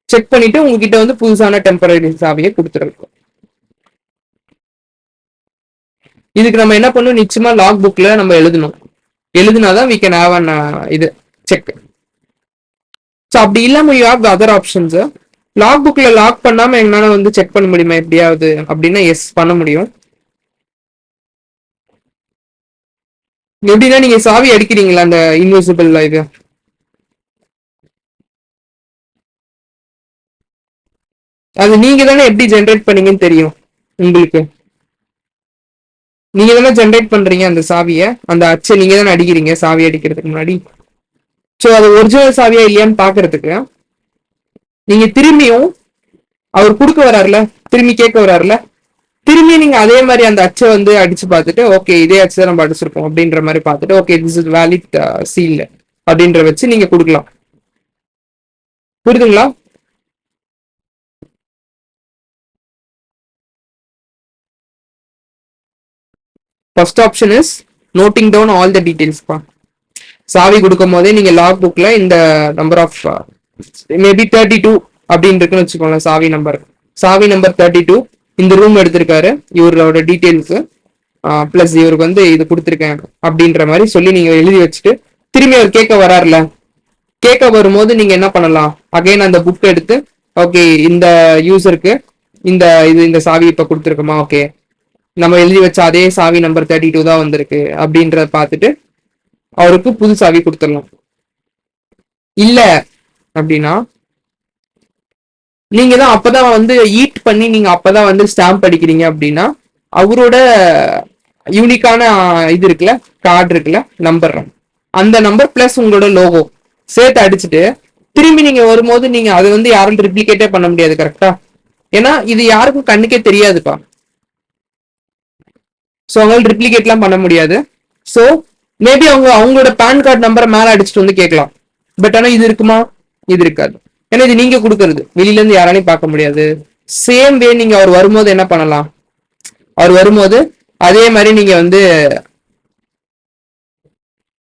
செக் பண்ணிட்டு உங்ககிட்ட வந்து புதுசான டெம்பரரி சாவியை கொடுத்துருக்கோம். இதுக்கு நம்ம என்ன பண்ணணும், நிச்சயமா லாக் புக்ல நம்ம எழுதணும். எழுதினாதான் we can have an இது செக். ஸோ அப்படி இல்லாம you have other options. Log புக்ல லாக் பண்ணாம எங்களால வந்து செக் பண்ண முடியுமா எப்படியாவது அப்படின்னா எஸ் பண்ண முடியும். எப்படின்னா நீங்க சாவி அடிக்கிறீங்களா அந்த இன்விசிபிள் இது, அது நீங்க தானே எப்படி ஜென்ரேட் பண்ணீங்கன்னு தெரியும் உங்களுக்கு. நீங்க தானே ஜென்ரேட் பண்றீங்க அந்த சாவியை, அந்த அச்சை நீங்க தானே அடிக்கிறீங்க சாவி அடிக்கிறதுக்கு முன்னாடி. ஸோ அது ஒரிஜினல் சாவியா இல்லையான்னு பாக்குறதுக்கு நீங்க திரும்பியும் அவர் கொடுக்க வர்றாருல, திரும்பி கேட்க வர்றாருல, திரும்பி நீங்க அதே மாதிரி அந்த அச்சை வந்து அடிச்சு பார்த்துட்டு ஓகே இதே அச்சு தான் நம்ம அடிச்சிருக்கோம் அப்படின்ற மாதிரி பார்த்துட்டு okay this is valid seal அப்படின்ற வச்சு நீங்க கொடுக்கலாம். புரியுதுங்களா? First option is noting down all the details பா. சாவி கொடுக்கும் போதே நீங்க லாக் புக்ல இந்த நம்பர் ஆஃப் மேபி 32 அப்படின்னு இருக்குன்னு வச்சுக்கோங்க. சாவி நம்பர் 32 இந்த ரூம் எடுத்திருக்காரு, இவரோட டீடைல்ஸ் பிளஸ் இவருக்கு வந்து இது கொடுத்துருக்கேன் அப்படின்ற மாதிரி சொல்லி நீங்க எழுதி வச்சுட்டு திரும்பி அவர் கேட்க வராருல, கேட்க வரும்போது நீங்க என்ன பண்ணலாம், அகைன் அந்த புக் எடுத்து ஓகே இந்த யூசருக்கு இந்த சாவி இப்ப கொடுத்துருக்கோமா, ஓகே நம்ம எழுதி வச்ச அதே சாவி நம்பர் 32 தான் வந்திருக்கு அப்படின்றத பார்த்துட்டு அவருக்கு புது சாவி கொடுத்துடலாம். இல்ல அப்படின்னா நீங்க தான் அப்பதான் வந்து ஈட் பண்ணி நீங்க அப்பதான் வந்து ஸ்டாம்ப் அடிக்கிறீங்க அப்படின்னா அவரோட யூனிக்கான இது இருக்குல்ல, கார்டு இருக்குல்ல, நம்பர், அந்த நம்பர் பிளஸ் உங்களோட லோகோ சேர்த்து அடிச்சுட்டு திரும்பி நீங்க வரும்போது நீங்க அதை வந்து யாரும் ரிப்ளிகேட்டே பண்ண முடியாது. கரெக்டா? ஏன்னா இது யாருக்கும் கண்ணுக்கே தெரியாதுப்பா. ஸோ அவங்களால ரிப்ளிகேட்லாம் பண்ண முடியாது. ஸோ மேபி அவங்களோட பேன் கார்டு நம்பரை மேல அடிச்சுட்டு வந்து கேட்கலாம். பட் ஆனா இது இருக்குமா? இது இருக்காது. ஏன்னா இது நீங்க கொடுக்கறது, வெளியில இருந்து யாராலையும் பார்க்க முடியாது, சேம் வே நீங்க அவர் வரும்போது என்ன பண்ணலாம், அவர் வரும்போது அதே மாதிரி நீங்க வந்து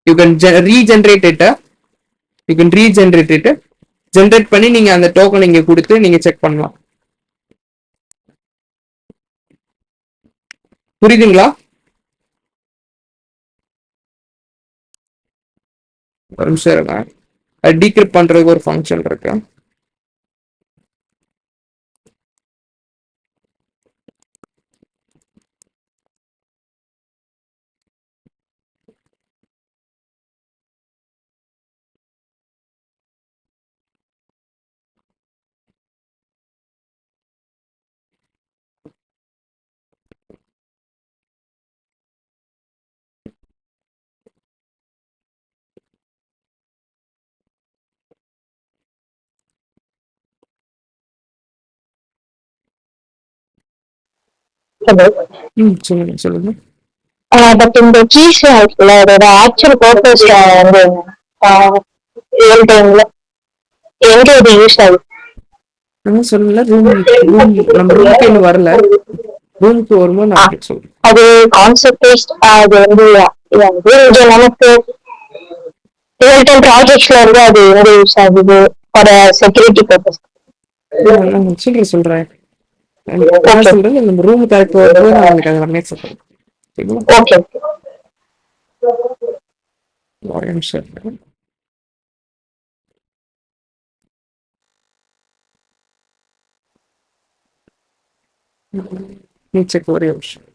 you can regenerate it, you can regenerate it, generate பண்ணி நீங்க அந்த டோக்கன் இங்க கொடுத்து நீங்க செக் பண்ணலாம். புரியுதுங்களா? ஒரு நிமிஷம் இருங்க, அது டீக்ரிப்ட் பண்றதுக்கு ஒரு ஃபங்க்ஷன் இருக்கு. ஹலோ. சொல்லுங்க சொல்லுங்க. பட் இந்த கீஸ் இருக்குல்ல, அதோட ஆக்சுவல் பர்பஸ் வந்து ரியல் டைம்ல எங்க இது யூஸ் ஆகுது? சொல்லல, ரூம் ரூம் நம்ம ரூமுக்கு இன்னும் வரல, ரூமுக்கு வரும்போது ஆ, நான் சொல்றேன். அது கான்செப்ட் அது வந்து இங்க நமக்கு ரியல் டைம் ப்ராஜெக்ட்ஸ்ல இருந்து அது எங்க யூஸ் ஆகுது ஃபார் செக்யூரிட்டி பர்பஸ்? சொல்றேன் சொல்றேன். நான் ஓகே சொல்றேன், நம்ம ரூம் கரெக்ட் வரும்போது நான் உங்களுக்கு அதை பண்ணி சொல்றேன். சரிங்களா? ஓகே. ஒரே நிமிஷம் இருங்க. செக் ஒரே நிமிஷம்.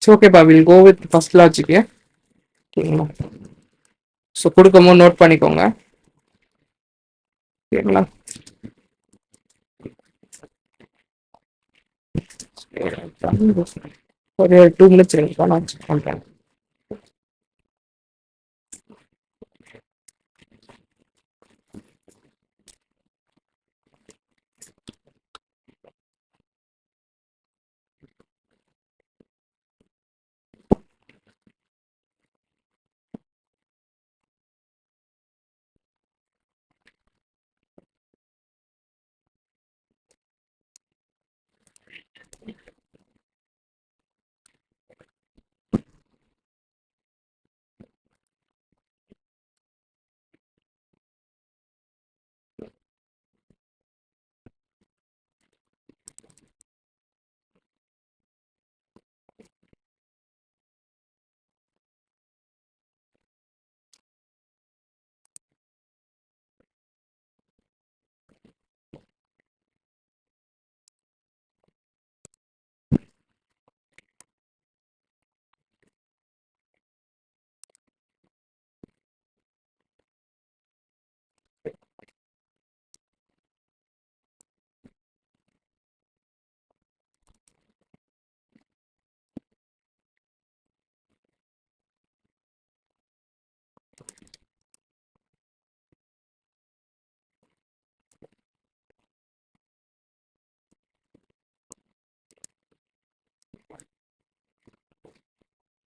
ஓகேப்பா, we'll go with first logic. ஓகேங்களா? ஸோ கொடுக்கும்போது நோட் பண்ணிக்கோங்க. ஓகேங்களா? ஒரு 2 மினிட்ஸ் இருங்கப்பா, நான் செக் பண்றேன்.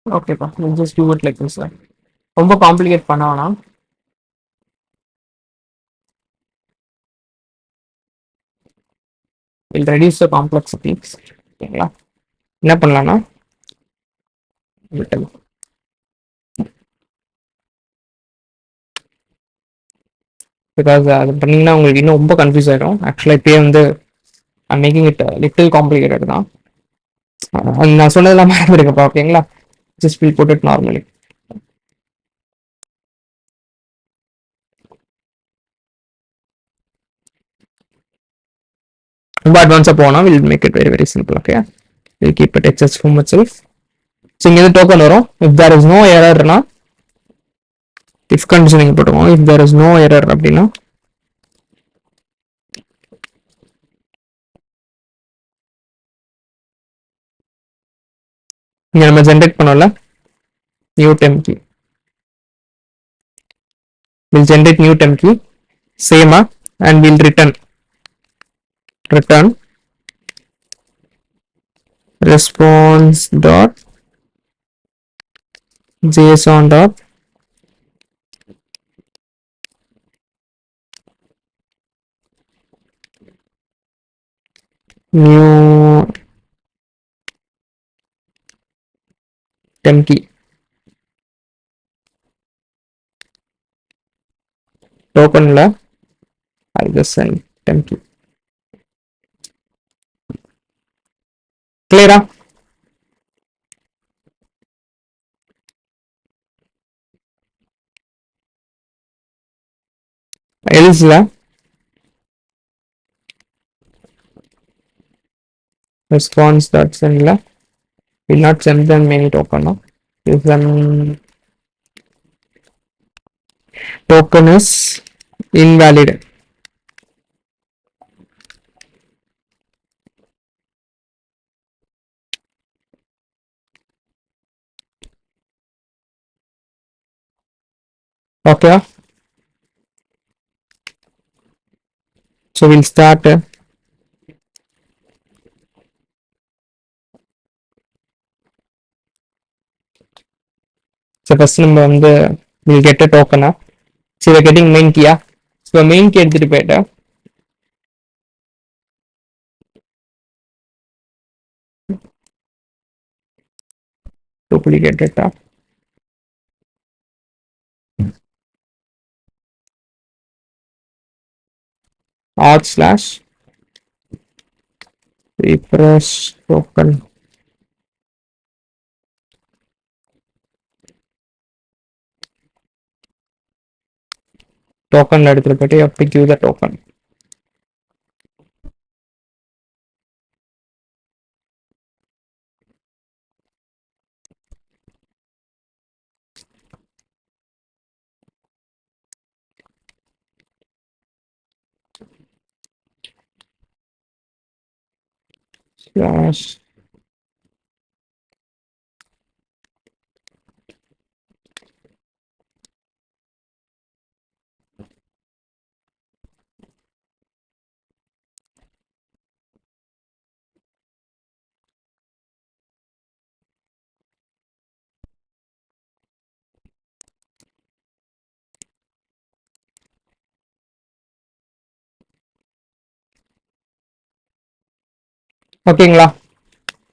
ஓகேப்பா, just do it like this. ரொம்ப காம்ப்ளிகேட் பண்ண வேணாம். Will reduce the complexities. ஓகேங்களா? என்ன பண்ணலாம்னா விட்டலாம். பிகாஸ் அது பண்ணீங்கன்னா உங்களுக்கு இன்னும் ரொம்ப கன்ஃபியூஸ் ஆகிடும். ஆக்சுவலாக இப்பயே வந்து மேக்கிங் இட் லிட்டில் காம்ப்ளிகேட்டட் தான். நான் சொன்னதெல்லாம் மறந்துடுங்கப்பா. ஓகேங்களா? Just we'll put it normally. ரொம்ப அட்வான்ஸாக போனால் we'll make it very very simple. Okay, we'll keep it access from itself. So இங்கேருந்து டோக்கன் வரும். இஃப் தேர் இஸ் நோ எரர்னா இஃப் கண்டிஷனிங் போட்டுக்கோங்க. If there is no error அப்படின்னா இங்கே நம்ம ஜென்ரேட் பண்ணோம்ல new temp key, we'll generate new temp key சேமா and we'll return response dot json dot new tem key token la I'll just send tem key. Clear? Else la response dot send la will not send them any token. No, if then token is invalid. Okay, so we'll start so first நம்ம வந்து we'll get a token. So we're getting main key. So main key எடுத்துட்டு போயிட்டு duplicate data // refresh token token எடுத்துட்டு போயிட்டு you have to give the token. Slash ஓகேங்களா?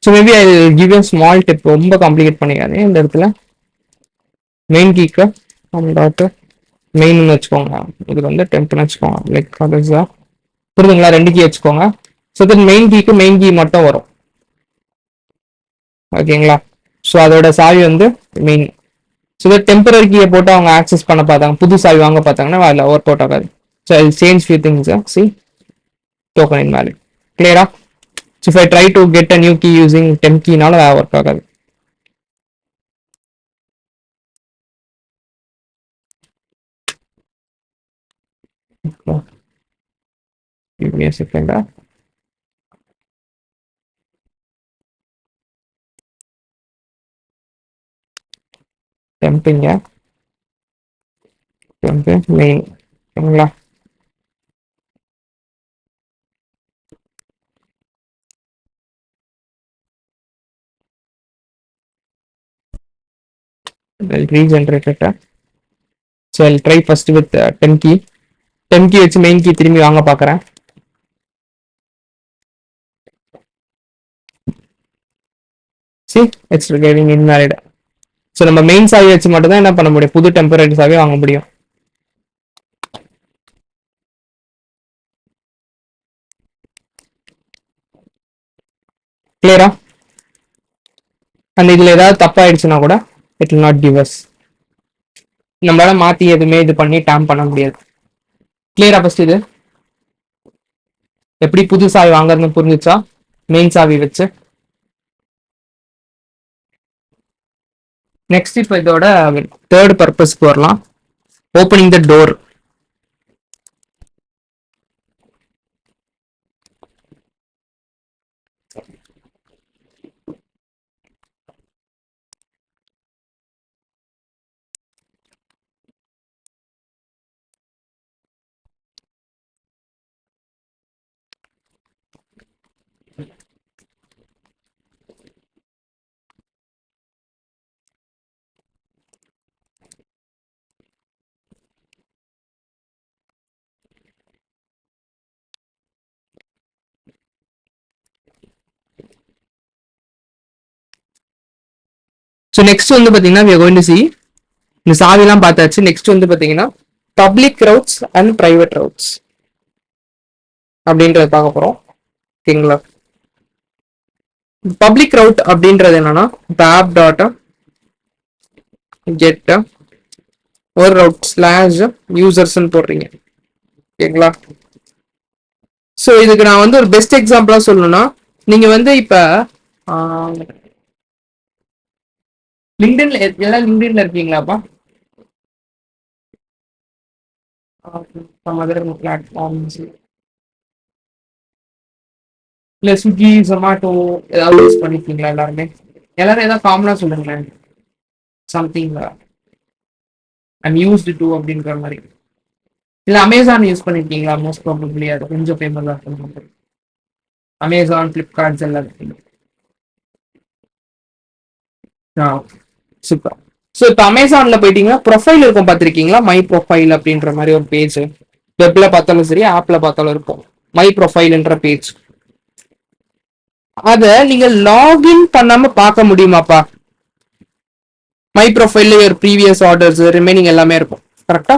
So maybe I give a small tip. ரொம்ப காம்ப்ளிகேட் பண்ணிக்காது. இந்த இடத்துல மெயின் கீக்கு டாட் மெயின்னு வச்சுக்கோங்க. இது வந்து டெம்ப்னு வச்சுக்கோங்க. லைக் அதுதான் புரியுதுங்களா? 2 கீ வச்சுக்கோங்க. ஸோ தென் மெயின் கீக்கு மெயின் கீ மட்டும் வரும். ஓகேங்களா? ஸோ அதோட சாவி வந்து மெயின். ஸோ டெம்பரரி கீயை போட்டு அவங்க ஆக்சஸ் பண்ண பார்த்தாங்க, புது சாவி வாங்க பார்த்தாங்கன்னா அதில் ஒர்க் அவுட் ஆகாது. So I change few things. C token invalid. கிளியரா? So if I try to get a new key using temp key நால work ஆகாது. Give me a second. Temping temp main. ஓகேங்களா? I'll regenerate it. So I'll try first with 10 key. 10 key வச்சு மெயின் கீ திரும்பி வாங்க பார்க்குறேன். See, it's getting invalid. So நம்ம மெயின் சாவி வச்சு மட்டும் தான் என்ன பண்ண முடியும், புது டெம்பரரி சாவி வாங்க முடியும். கிளியரா? அண்ட் இதுல ஏதாவது தப்பாயிடுச்சுன்னா கூட it will not give us. நம்மளால மாத்தி எதுவுமே இது பண்ணி டேம் பண்ண முடியாது. கிளியரா? ஃபர்ஸ்ட் இது எப்படி புது சாவி வாங்குறதுன்னு புரிஞ்சுச்சா? மெயின் சாவி வச்சு. நெக்ஸ்ட் இப்போ இதோட தேர்ட் பர்பஸ்க்கு வரலாம். Opening the door. So next வந்து பார்த்தீங்கன்னா we are going to see இந்த சாவிலாம் பார்த்தாச்சு. நெக்ஸ்ட் வந்து பார்த்தீங்கன்னா பப்ளிக் ரவுட்ஸ் அண்ட் பிரைவேட் ரவுட்ஸ் அப்படின்றத பார்க்க போறோம். ஓகேங்களா? பப்ளிக் ரவுட் அப்படின்றது என்னன்னா ஆப் டாட் கெட் ஒரு ரவுட் ஸ்லாஷ் யூசர்ஸ்ன்னு போடுறீங்க. ஓகேங்களா? ஸோ இதுக்கு நான் வந்து ஒரு பெஸ்ட் எக்ஸாம்பிளா சொல்லணும்னா, நீங்க வந்து இப்ப லிங்க்டின்ல எல்லாம் லிங்க்டின்ல இருக்கீங்களாப்பா? some other platforms இல்ல ஸ்விக்கி ஜொமேட்டோ ஏதாவது யூஸ் பண்ணிருக்கீங்களா? எல்லாரும் ஏதாவது காமனா சொல்லுங்களேன். சம்திங் ஐம் யூஸ்டு டு அப்படின்ற மாதிரி. இல்ல அமேசான் யூஸ் பண்ணிருக்கீங்களா? மோஸ்ட் ப்ராபப்ளி அது கொஞ்சம் ஃபேமஸா இருக்கும். அமேசான், பிளிப்கார்ட்ஸ் எல்லாம் இருக்கு. சூப்பர். ஸோ இப்போ அமேசான்ல போயிட்டீங்கன்னா ப்ரொஃபைல் இருக்கும், பார்த்துருக்கீங்களா? மை ப்ரொஃபைல் அப்படின்ற மாதிரி ஒரு பேஜ் வெப்ல பார்த்தாலும் சரி, ஆப்ல பார்த்தாலும் இருக்கும். மை ப்ரொஃபைல்ன்ற பேஜ். அத நீங்க லாகின் பண்ணாம பார்க்க முடியுமாப்பா? மை ப்ரொஃபைல்ல ஒரு ப்ரீவியஸ் ஆர்டர்ஸ் ரிமைனிங் எல்லாமே இருக்கும். கரெக்டா?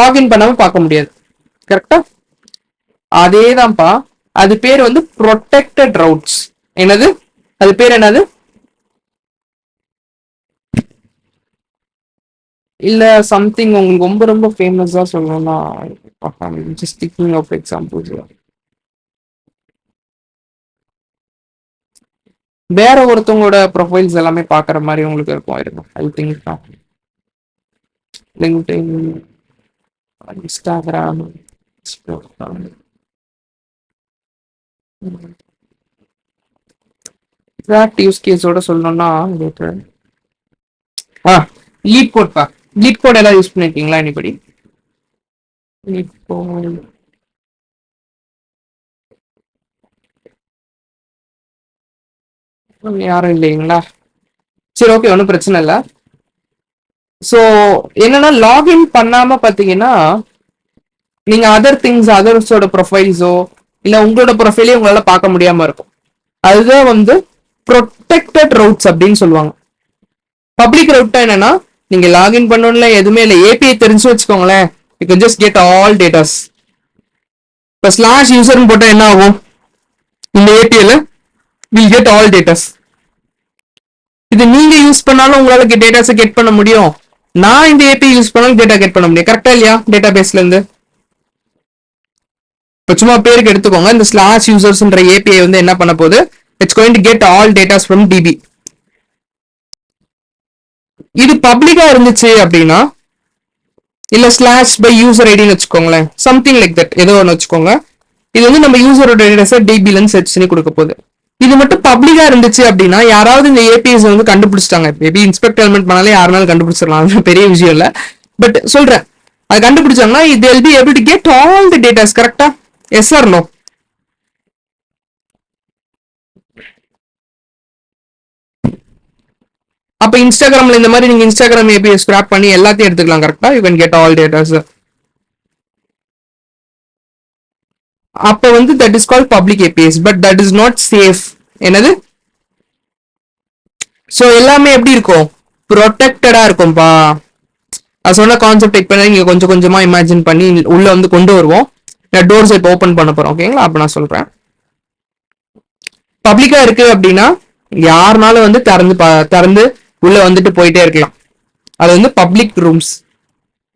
லாகின் பண்ணாம பார்க்க முடியாது. கரெக்டா? அதேதான்ப்பா. அது பேர் வந்து ப்ரொடெக்டட் ரவுட்ஸ். என்னது அது பேர்? என்னது? இல்ல சம்திங் உங்களுக்கு ரொம்ப ரொம்ப ஃபேமஸா சொல்லணும்னா ஜஸ்ட் திங்கிங் ஆஃப் எக்ஸாம்பிள்ஸ். வேற ஒருத்தவங்களோட ப்ரொஃபைல்ஸ் எல்லாமே பாக்குற மாதிரி உங்களுக்கு இருக்கும். I think LinkedIn, Instagram, exact use கேஸோட சொல்லணும்னா லீட் கோட் பா. லீட் கோட் எல்லாம் யூஸ் பண்ணிருக்கீங்களா? எனிபடி? லீட் கோட் யாரும் இல்லைங்களா? சரி, ஓகே, ஒன்றும் பிரச்சனை இல்லை. ஸோ என்னன்னா லாகின் பண்ணாம பாத்தீங்கன்னா நீங்க அதர் திங்ஸ், அதர்ஸோட ப்ரொஃபைல்ஸோ இல்ல உங்களோட ப்ரொஃபைலே உங்களால பார்க்க முடியாம இருக்கும். அதுதான் வந்து ப்ரொடெக்டட் ரவுட்ஸ் அப்படின்னு சொல்லுவாங்க. பப்ளிக் ரவுட் என்னன்னா நீங்க லாகின் பண்ணணும்ல எதுவுமே இல்லை, ஏபிஐ தெரிஞ்சு வச்சுக்கோங்களேன், you can just get all datas. இப்போ ஸ்லாஷ் யூசர்னு போட்டா என்ன ஆகும்? இந்த ஏபிஐல வில் கெட் ஆல் டேட்டாஸ். இது நீங்க யூஸ் பண்ணாலும் உங்களால டேட்டாஸை கெட் பண்ண முடியும். நான் இந்த ஏபிஐ யூஸ் பண்ணாலும் டேட்டா கெட் பண்ண முடியும். கரெக்டா இல்லையா? டேட்டா பேஸ்ல இருந்து இப்போ சும்மா பேருக்கு எடுத்துக்கோங்க. இந்த ஸ்லாஷ் யூசர்ஸ்ன்ற ஏபிஐ வந்து என்ன பண்ண போகுது? It's going to get all datas from DB. இது பப்ளிக்கா இருந்துச்சு அப்படின்னா, இல்ல ஸ்லாஷ் பை யூசர் ஐடின்னு வச்சுக்கோங்களேன், சம்திங் லைக் தட் ஏதோ ஒன்று வச்சுக்கோங்க. இது வந்து நம்ம யூசரோட டேட்டாஸை டிபிலன்னு சர்ச் பண்ணி கொடுக்க போகுது. இது மட்டும் பப்ளிக்கா இருந்துச்சு அப்படின்னா யாராவது இந்த ஏபிஎஸ் வந்து கண்டுபிடிச்சிட்டாங்க. மேபி இன்ஸ்பெக்டர் எலிமெண்ட் பண்ணாலே யாருனாலும் கண்டுபிடிச்சிடலாம், பெரிய விஷயம் இல்லை. பட் சொல்றேன், அது கண்டுபிடிச்சாங்கன்னா இது will be able to get all the data. கரெக்டா? Yes or no? அப்ப இன்ஸ்டாகிராம்ல இந்த மாதிரி நீங்க இன்ஸ்டாகிராம் ஏபிஐ ஸ்கிராப் பண்ணி எல்லாத்தையும் எடுத்துக்கலாம். கரெக்டா? You can get all datas. அப்ப வந்து that is call public ABS, but that is not safe. என்னது? ஸோ எல்லாமே எப்படி இருக்கும்? ப்ரொடெக்டடா இருக்கும்பா. அது சொன்ன கான்செப்ட் இப்போ நீங்க கொஞ்சம் கொஞ்சமா இமேஜின் பண்ணி உள்ள வந்து கொண்டு வருவோம். டோர்ஸ் இப்போ ஓப்பன் பண்ண போறோம். ஓகேங்களா? அப்ப நான் சொல்றேன். பப்ளிக்கா இருக்கு அப்படின்னா யாருனாலும் வந்து திறந்து உள்ள வந்துட்டு போயிட்டே இருக்கலாம். அது வந்து பப்ளிக் ரூம்ஸ்.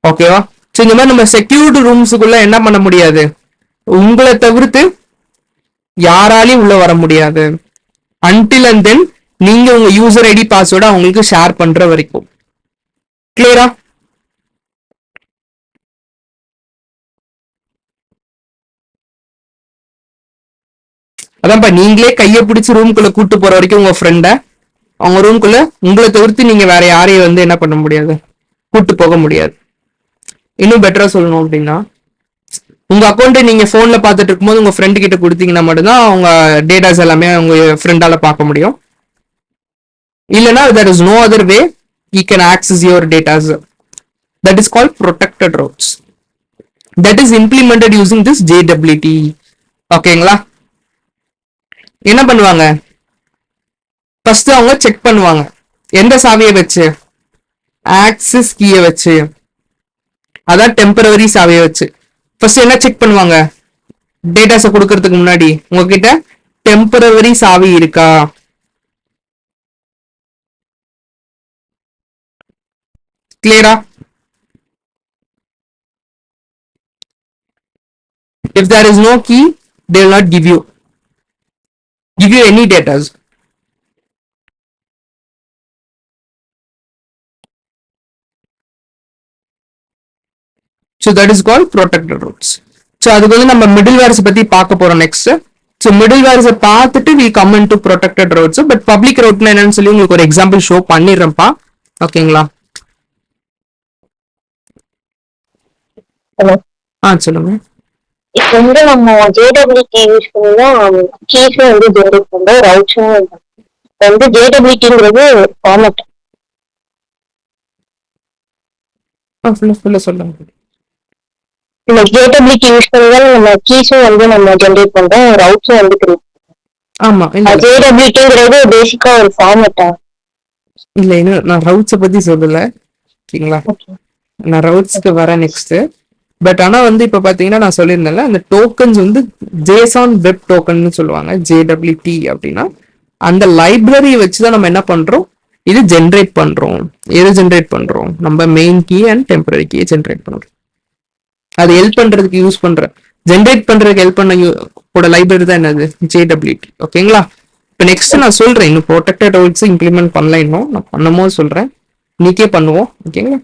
ஓகேவா? ஸோ இந்த மாதிரி நம்ம செக்யூர்டு ரூம்ஸுக்குள்ள என்ன பண்ண முடியாது? உங்களை தவிர்த்து யாராலையும் உள்ள வர முடியாது. அன்டில் அண்ட் தென் நீங்க உங்க யூசர் ஐடி பாஸ்வேர்டை அவங்களுக்கு ஷேர் பண்ற வரைக்கும். கிளியரா? அதான்ப்பா, நீங்களே கையை பிடிச்சி ரூம்குள்ள கூட்டு போற வரைக்கும் உங்க ஃப்ரெண்ட அவங்க ரூம்குள்ள உங்களை தவிர்த்து நீங்க வேற யாரையும் வந்து என்ன பண்ண முடியாது, கூட்டு போக முடியாது. இன்னும் பெட்டரா சொல்லணும் அப்படின்னா, உங்க அக்கௌண்ட்டை நீங்க போன்ல பாத்துட்டு இருக்கும்போது உங்க ஃப்ரெண்டு கிட்ட கொடுத்தீங்கன்னா மட்டும்தான் அவங்க டேட்டாஸ் எல்லாமே உங்க ஃப்ரெண்டால பார்க்க முடியும். இல்லைன்னா there is no other way he can access your data. That is called protected routes. That is implemented using this JWT. ஓகேங்களா? என்ன பண்ணுவாங்க? ஃபர்ஸ்ட் அவங்க செக் பண்ணுவாங்க. எந்த சாவியை வச்சு? ஆக்சஸ் கீயை வச்சு. அதான் டெம்பரவரி சாவியை வச்சு. ஃபர்ஸ்ட் என்ன செக் பண்ணுவாங்க? டேட்டாஸை கொடுக்கறதுக்கு முன்னாடி உங்ககிட்ட டெம்பரவரி சாவி இருக்கா? கிளியரா? If there is no key, they will not give you any data. So that is called protected routes. So அதுக்கு வந்து நம்ம மிடில்வேர்ஸ் பத்தி பார்க்க போறோம் நெக்ஸ்ட். ஸோ மிடில்வேர்ஸை பார்த்துட்டு we come into protected routes. But public ரூட்னா என்னன்னு சொல்லி உங்களுக்கு ஒரு எக்ஸாம்பிள் ஷோ பண்ணிடுறேன்ப்பா. ஓகேங்களா? ஹலோ. சொல்லுங்க. இப்போ வந்து நம்ம ஜேடபிள்யூடி யூஸ் பண்ணி தான் கீஸும் வந்து ஜெனரேட் பண்றோம், ரவுட்ஸும் வந்து ஜேடபிள்யூடிங்கிறது ஃபார்மேட். சொல்லுங்க. இந்த ஜேடபிள்யூடி யூஸ் பண்ணி தான் நம்ம கீஸும் வந்து நம்ம ஜெனரேட் பண்றோம், ரவுட்ஸும் வந்து கிரியேட். ஆமா. ஜேடபிள்யூடிங்கிறது பேசிக்கா ஒரு ஃபார்மேட்டா? இல்ல, இன்னும் நான் ரவுட்ஸை பத்தி சொல்லல. ஓகேங்களா? நான் ரவுட்ஸ்க்கு வரேன் நெக்ஸ்ட். பட் ஆனா வந்து இப்ப பாத்தீங்கன்னா நான் சொல்லியிருந்தேன்ல, அந்த டோக்கன்ஸ் வந்து ஜேசான் வெப் டோக்கன் சொல்லுவாங்க. JWT அப்படின்னா அந்த லைப்ரரியை வச்சுதான் நம்ம என்ன பண்றோம், இது ஜென்ரேட் பண்றோம். எது ஜென்ரேட் பண்றோம்? நம்ம main key and temporary key generate பண்றோம். அது ஹெல்ப் பண்றதுக்கு யூஸ் பண்ற, ஜென்ரேட் பண்றதுக்கு ஹெல்ப் பண்ண லைப்ரரி தான் என்னது? JWT. ஓகேங்களா? இப்போ நெக்ஸ்ட் நான் சொல்றேன், இன்னும் ப்ரொடெக்டட் ரூட்ஸ் இம்ப்ளிமெண்ட் பண்ணல, இன்னும் நான் பண்ணும்போது சொல்றேன். இன்னைக்கே பண்ணுவோம். ஓகேங்களா?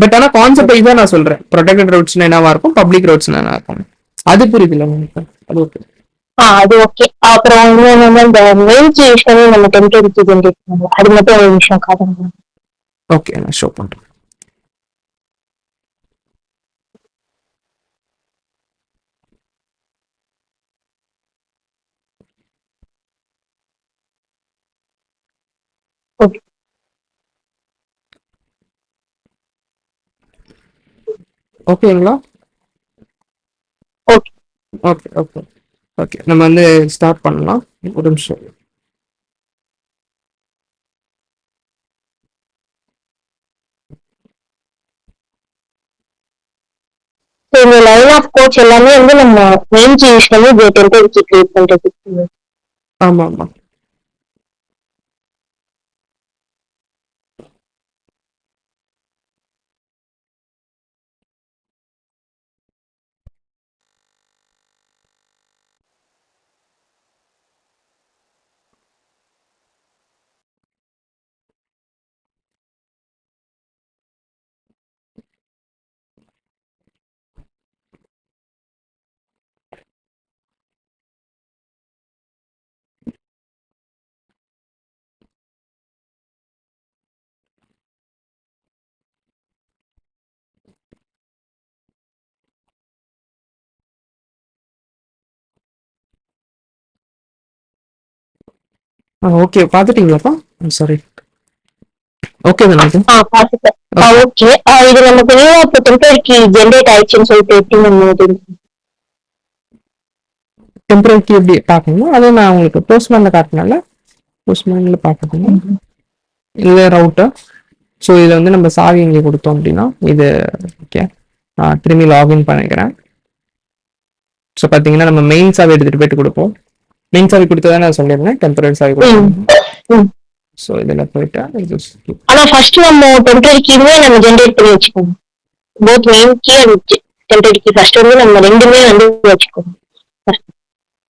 பட் ஆனா கான்செப்ட் தான் நான் சொல்றேன். ப்ரொடெக்டட் ரூட்ஸ் என்னவா இருக்கும், பப்ளிக் ரூட்ஸ் என்னவா இருக்கும், அது புரியுது இல்ல உங்களுக்கு? அது ஓகே. அது ஓகே. அப்புறம் இந்த மெயின் கீ யூஸ் பண்ணி நம்ம டெம்பரரி கீ ஜெனரேட் பண்ணுவோம். அது மட்டும் ஒரு நிமிஷம் காட்டுங்க. ஓகே, நான் ஷோ பண்றேன். ஓகே. ஓகேங்களா? ஓகே. ஓகே ஓகே ஓகே, நம்ம வந்து ஸ்டார்ட் பண்ணலாம். ஒரு நிமிஷம். இந்த லைன் ஆஃப் கோட்ஸ் எல்லாமே வந்து நம்ம மெயின் கீ யூஸ் பண்ணி டெம்பரரி கீ கிரியேட் பண்றது. ஆமா ஆமா. ஓகே, பாத்துட்டீங்களாப்பா? சாரி. ஓகே தானே? பாத்துட்டேன். ஓகே. இது நமக்கு இப்போ டெம்பரரி கீ ஜெனரேட் ஆயிடுச்சுன்னு சொல்லிட்டு எப்படி நம்ம டெம்பரரி கீ எப்படி பார்க்கணும் அதை நான் உங்களுக்கு போஸ்ட்மேன்ல காட்டினால போஸ்ட்மேன்ல பார்க்கணும். இது ரவுட்டர். ஸோ இதில் வந்து நம்ம சாவி இங்கே கொடுத்தோம் அப்படின்னா இது ஓகே. நான் திரும்பி லாகின் பண்ணிக்கிறேன். ஸோ பார்த்தீங்கன்னா நம்ம மெயின் சாவி எடுத்துகிட்டு போயிட்டு கொடுப்போம். மெயின் சாவி கொடுத்ததா நான் சொல்லியிருந்தேன், டெம்பரரி சாவி கொடுப்போம். ஸோ இதில் போயிட்டு ஆனா ஃபர்ஸ்ட் நம்ம டெம்பரரி கீவே நம்ம ஜென்ரேட் பண்ணி வச்சுக்கோங்க. Both main key and temporary key first வந்து நம்ம ரெண்டுமே வந்து வச்சுக்கோங்க.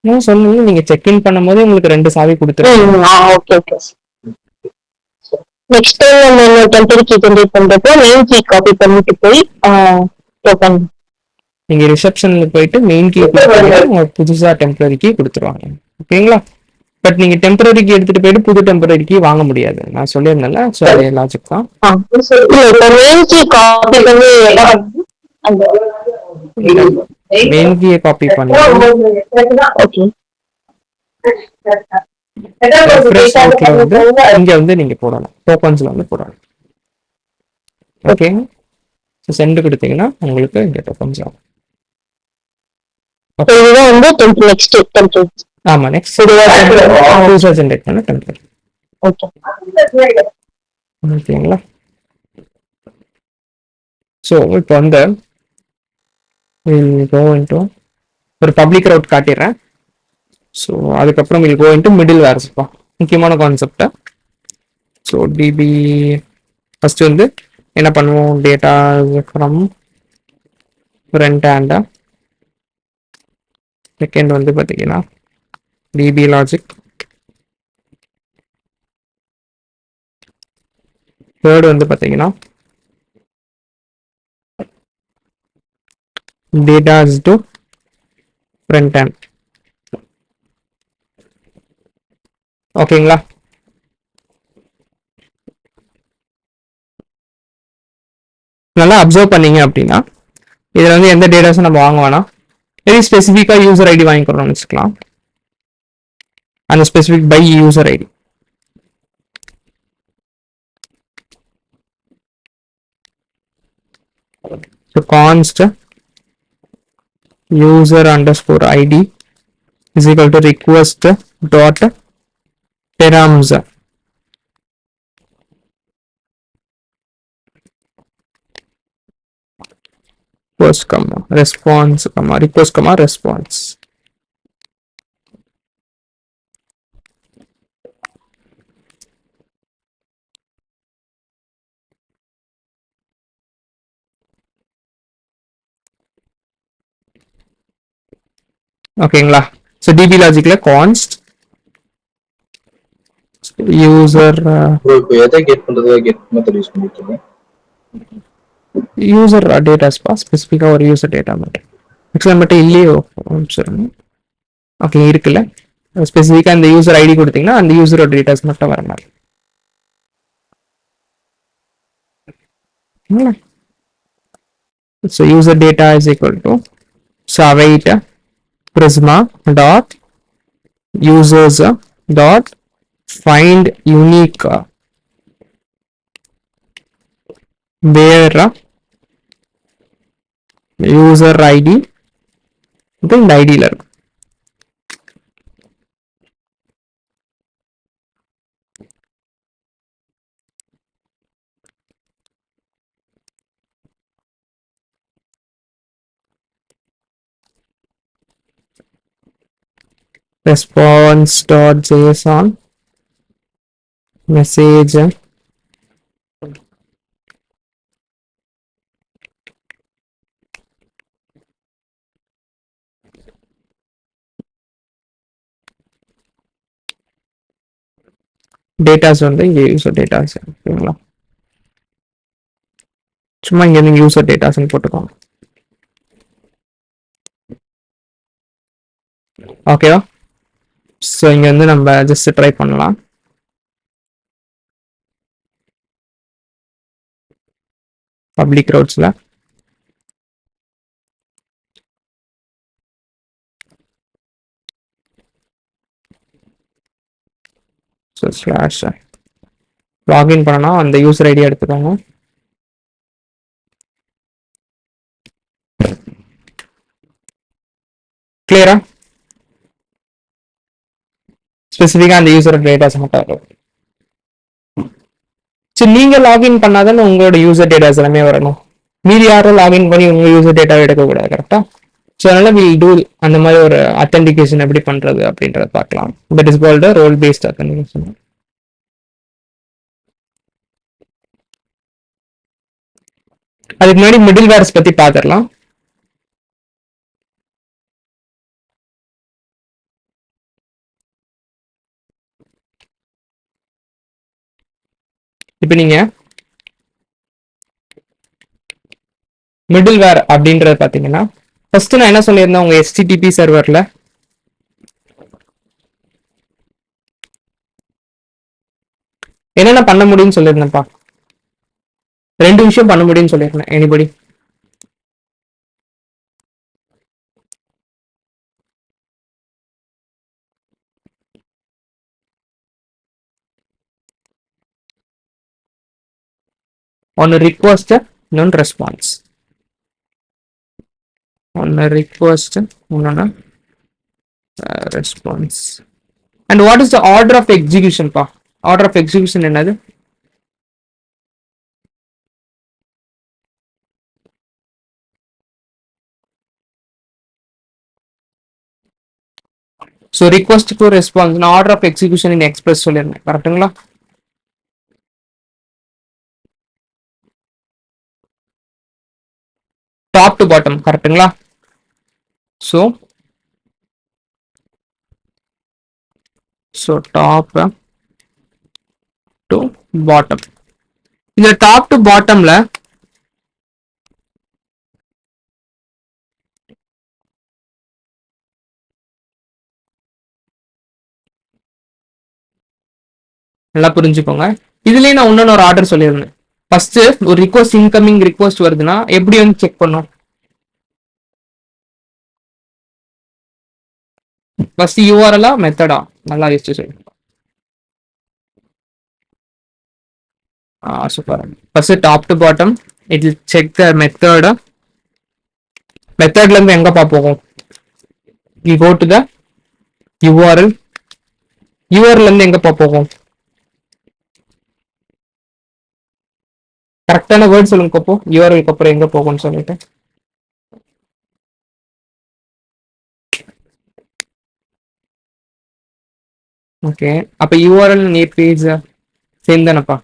நான் சொன்னீங்க நீங்க செக்இன் பண்ணும்போது உங்களுக்கு 2 சாவி கொடுத்துருக்கேன். Okay okay. நெக்ஸ்ட் டைம் நம்ம டெம்பரரி கீ ஜென்ரேட் பண்றப்போ மெயின் கீ காப்பி பண்ணிட்டு போய் ஓபன் நீங்க ரிசப்ஷன்ல போயிட்டு மெயின் கீ கொடுத்தீங்கன்னா உங்களுக்கு புதுசா டெம்பரரி கீ கொடுத்துருவாங்க. ஓகேங்களா? பட் நீங்க டெம்பரரி கீ எடுத்துட்டு போயிட்டு புது டெம்பரரி கீ வாங்க முடியாது. நான் சொல்லியிருந்தேன்ல, ஸோ அதே லாஜிக் தான். மெயின் கீ காப்பி பண்ணி மெயின் கீயை காப்பி பண்ணி ஓகே. ரெஃப்ரெஷ் நோட்ல வந்து இங்க வந்து நீங்க போடணும், டோக்கன்ஸ்ல வந்து போடணும். ஓகே, ஸோ சென்ட் கொடுத்தீங்கன்னா உங்களுக்கு இங்க டோக்கன்ஸ் ஆகும். இதுதான் வந்து நெக்ஸ்ட் டெம்ப்ளேட். ஆமா, நெக்ஸ்ட் புதுசா ஜெனரேட் பண்ண டெம்ப்ளேட். ஓகே, ஓகேங்களா? ஸோ இப்போ வந்து go into ஒரு பப்ளிக் ரவுட் காட்டிடுறேன். ஸோ அதுக்கப்புறம் வில் கோ இன்ட்டு மிடில் வேர்ஸ்ப்பா, முக்கியமான கான்செப்டை. ஸோ டிபி ஃபர்ஸ்ட் வந்து என்ன பண்ணுவோம், டேட்டா ஃப்ரம் ஃப்ரண்ட் ஹேண்டா. செகண்ட் வந்து பார்த்தீங்கன்னா டிபி லாஜிக். தேர்ட் வந்து பார்த்தீங்கன்னா டேட்டா டு ஃப்ரண்ட் ஹேண்ட். ஓகேங்களா? நல்லா அப்சர்வ் பண்ணீங்க அப்படின்னா இதில் வந்து எந்த டேட்டாஸும் நம்ம வாங்க வேணாம். வெரி ஸ்பெசிஃபிக்காக யூசர் ஐடி வாங்கிக்கிறோம்னு வச்சுக்கலாம். அந்த specific by user ID. So const user underscore id is equal to request dot params. Request comma response comma request comma response. ஓகேங்களா? ஸோ டிபி லாஜிக்ல கான்ஸ்ட் யூசர் இப்போ எதை கெட் பண்றதா கெட் மெத்தட் யூஸ் பண்ணிருக்கீங்க? யூசர் டேட்டாஸ்பா, ஸ்பெசிஃபிக்காக ஒரு யூசர் டேட்டா மட்டும். ஆக்சுவலாக மட்டும் இல்லையோ, சொல்லுங்க. ஓகே, இருக்குல்ல. ஸ்பெசிஃபிக்காக அந்த யூசர் ஐடி கொடுத்தீங்கன்னா அந்த யூசரோட டேட்டாஸ் மட்டும் வர மாதிரி. So user data is equal to, so await prisma dot users dot find unique where user id இந்த ஐடியில் இருக்கும். response.json message டேட்டாஸ் வந்து இங்கே யூசர் டேட்டாஸ். ஓகேங்களா? சும்மா இங்கே இருந்து யூசர் டேட்டாஸ்ன்னு போட்டுக்கோங்க. ஓகேவா? ஸோ இங்கே வந்து நம்ம ஜஸ்ட் ட்ரை பண்ணலாம். பப்ளிக் ரோட்ஸில் ஸோ ஸ்லாஷ் லாகின் பண்ணனா அந்த யூசர் ஐடி எடுத்துக்கோங்க. கிளியரா? ஸ்பெசிஃபிக்கா அந்த யூசர் டேட்டாஸ் மட்டும் வரும். சரி, நீங்க லாகின் பண்ணாதானே உங்களோட யூசர் டேட்டாஸ் எல்லாமே வரணும். மீதி யாரும் லாகின் பண்ணி உங்க யூசர் டேட்டாவை எடுக்கக்கூடாது, கரெக்டா? ஸோ அதனால வில் டூ அந்த மாதிரி ஒரு அத்தன்டிகேஷன் எப்படி பண்றது அப்படின்றத பார்க்கலாம். That is called role based authentication. அதுக்கு முன்னாடி மிடில் வேர்ஸ் பத்தி பார்த்துடலாம். இப்போ நீங்க மிடில் வேர் அப்படின்றது பாத்தீங்கன்னா, ஃபர்ஸ்ட் நான் என்ன சொல்லியிருந்தேன், உங்க HTTP சர்வர்ல என்னென்ன பண்ண முடியும்னு சொல்லியிருந்தேன்ப்பா. 2 விஷயம் பண்ண முடியும்னு சொல்லியிருந்தேன். எனிபடி? ஒன்னு ரிக்வஸ்ட், இன்னொன்று ரெஸ்பான்ஸ். ஒன்னு ரிக்வஸ்ட், இன்னொன்னு response. And what is the order of execution பா? ஆர்டர் ஆஃப் எக்ஸிகியூஷன் என்னது? ஸோ ரிக்வஸ்ட் டு ரெஸ்பான்ஸ், நான் order of execution in Express சொல்லியிருந்தேன், கரெக்டுங்களா? டாப் டு பாட்டம், கரெக்டுங்களா? So top to bottom. இந்த டாப் டு பாட்டம்ல நல்லா புரிஞ்சுக்கோங்க. இதுலயே நான் இன்னொன்னு ஒரு ஆர்டர் சொல்லியிருந்தேன். ஃபர்ஸ்ட் ஒரு ரிக்வஸ்ட், இன்கமிங் ரிக்வஸ்ட் வருதுன்னா எப்படி வந்து செக் பண்ணும்? ஃபர்ஸ்ட் யூஆர்எலா மெத்தடா? நல்லா யோசிச்சு சொல்லு. Super. First top to bottom it will check the method. மெத்தட்ல இருந்து எங்கப்பா போகும்? You go to the URL. URL இருந்து எங்கப்பா போகும்? கரெக்டான வேர்ட் சொல்லுங்க அப்போ. யூஆர்எல்க்கு அப்புறம் எங்க போகும்னு சொல்லிட்டு. ஓகே, அப்ப யூஆர்எல் நீ பேஜ் சேம் தானப்பா?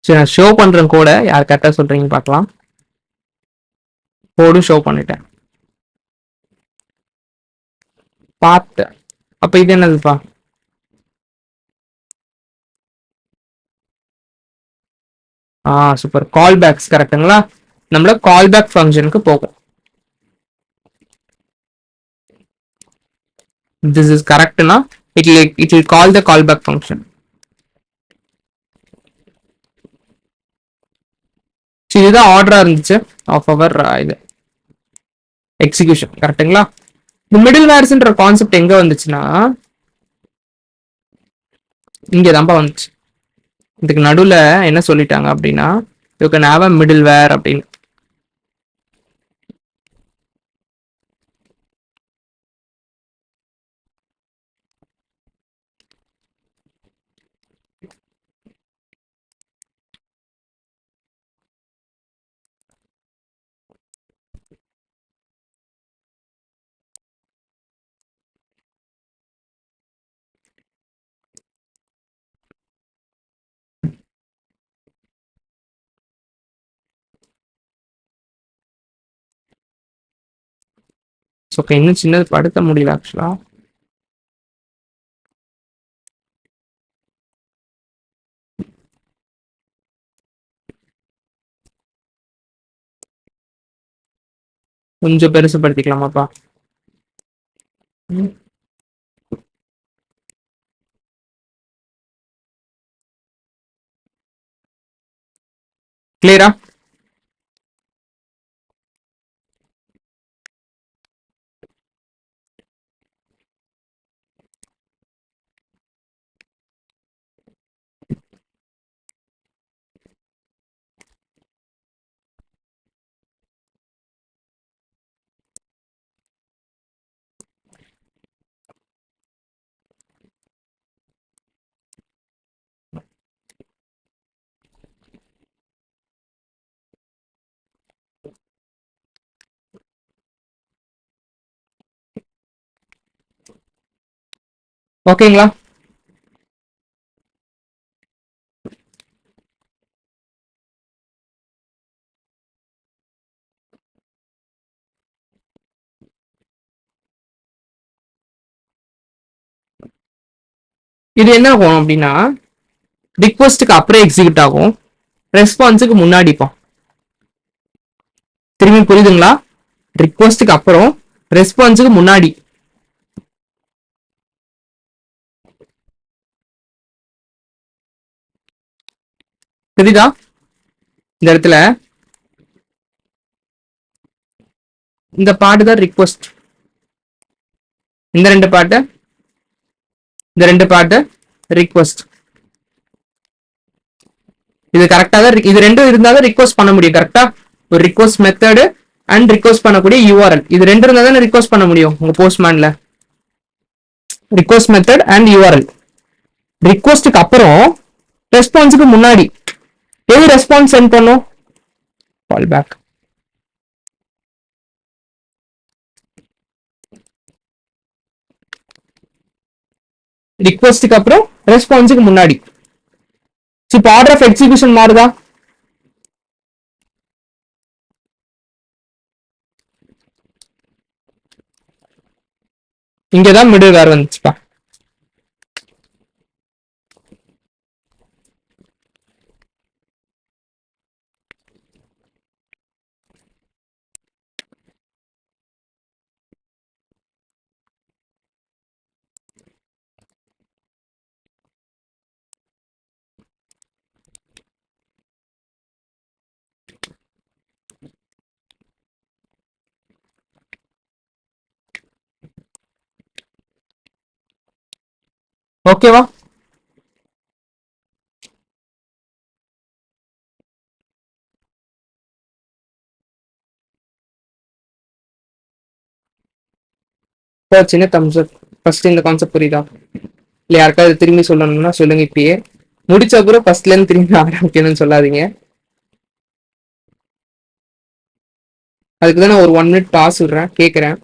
சரி, நான் ஷோ பண்றேன் கூட, யார் கரெக்டா சொல்றீங்க பார்க்கலாம். கோடும் ஷோ பண்ணிட்டேன், பார்த்து. அப்ப இது என்னதுப்பா? சூப்பர். கால் பேக்ஸ், கரெக்டுங்களா? நம்மள கால் பேக் ஃபங்க்ஷனுக்கு போகும். திஸ் இஸ் கரெக்ட்னா it will call the callback function. இதுதான் ஆர்டரா இருந்துச்சு ஆஃப் அவர் இது எக்ஸிகியூஷன், கரெக்டுங்களா? இந்த மிடில் வேர்ஸ்ன்ற கான்செப்ட் எங்க வந்துச்சுன்னா இங்கதான்ப்பா வந்துச்சு. இதுக்கு நடுவுல என்ன சொல்லிட்டாங்க அப்படின்னா, you can have a middleware அப்படின்னு. ஸோ இன்னும் சின்னது படுத்த முடியல ஆக்சுவலா. கொஞ்சம் பெருசுப்படுத்திக்கலாமாப்பா? கிளியரா? ஓகேங்களா? இது என்ன ஆகும் அப்படின்னா ரிக்வஸ்ட்டுக்கு அப்புறம் எக்ஸிக்யூட் ஆகும், ரெஸ்பான்ஸுக்கு முன்னாடிப்பா. திரும்பி புரியுதுங்களா? ரிக்வஸ்ட்டுக்கு அப்புறம் ரெஸ்பான்ஸுக்கு முன்னாடி. புரியுதா? இந்த இடத்துல இந்த பாட்டு தான் ரிக்வஸ்ட், இந்த ரெண்டு பாட்டு ரிக்வஸ்ட். இது கரெக்டா தான், இது ரெண்டும் இருந்தா தான் ரிக்வஸ்ட் பண்ண முடியும். கரெக்டா? ஒரு ரிக்வஸ்ட் மெத்தடு அண்ட் ரிக்வஸ்ட் பண்ணக்கூடிய யூஆர்எல், இது ரெண்டு இருந்தா தான் ரிக்வஸ்ட் பண்ண முடியும் உங்க போஸ்ட்மேன்ல. Request method and URL. ரிக்வஸ்ட்டுக்கு அப்புறம் ரெஸ்பான்ஸுக்கு முன்னாடி எது ரெஸ்பான்ஸ் சென்ட் பண்ணும்? Call back. ரிக்வஸ்ட்டுக்கு அப்புறம் ரெஸ்பான்ஸுக்கு முன்னாடி. இப்போ ஆர்டர் ஆஃப் எக்ஸிகியூஷன் மாறுதா? இங்கதான் மிடில் வேர் வந்துச்சுப்பா. ஓகேவா? சின்ன தம்ஸ் அப். ஃபர்ஸ்ட் இந்த கான்செப்ட் புரியுதா? இல்ல யாருக்காவது திரும்பி சொல்லணும்னா சொல்லுங்க. இப்பயே முடிச்ச அப்புறம் ஃபர்ஸ்ட்ல இருந்து திரும்பி ஆரம்பிக்கணும்னு சொல்லாதீங்க. அதுக்கு தான் நான் ஒரு 1 மினிட் பாஸ் விடுறேன், கேட்குறேன்.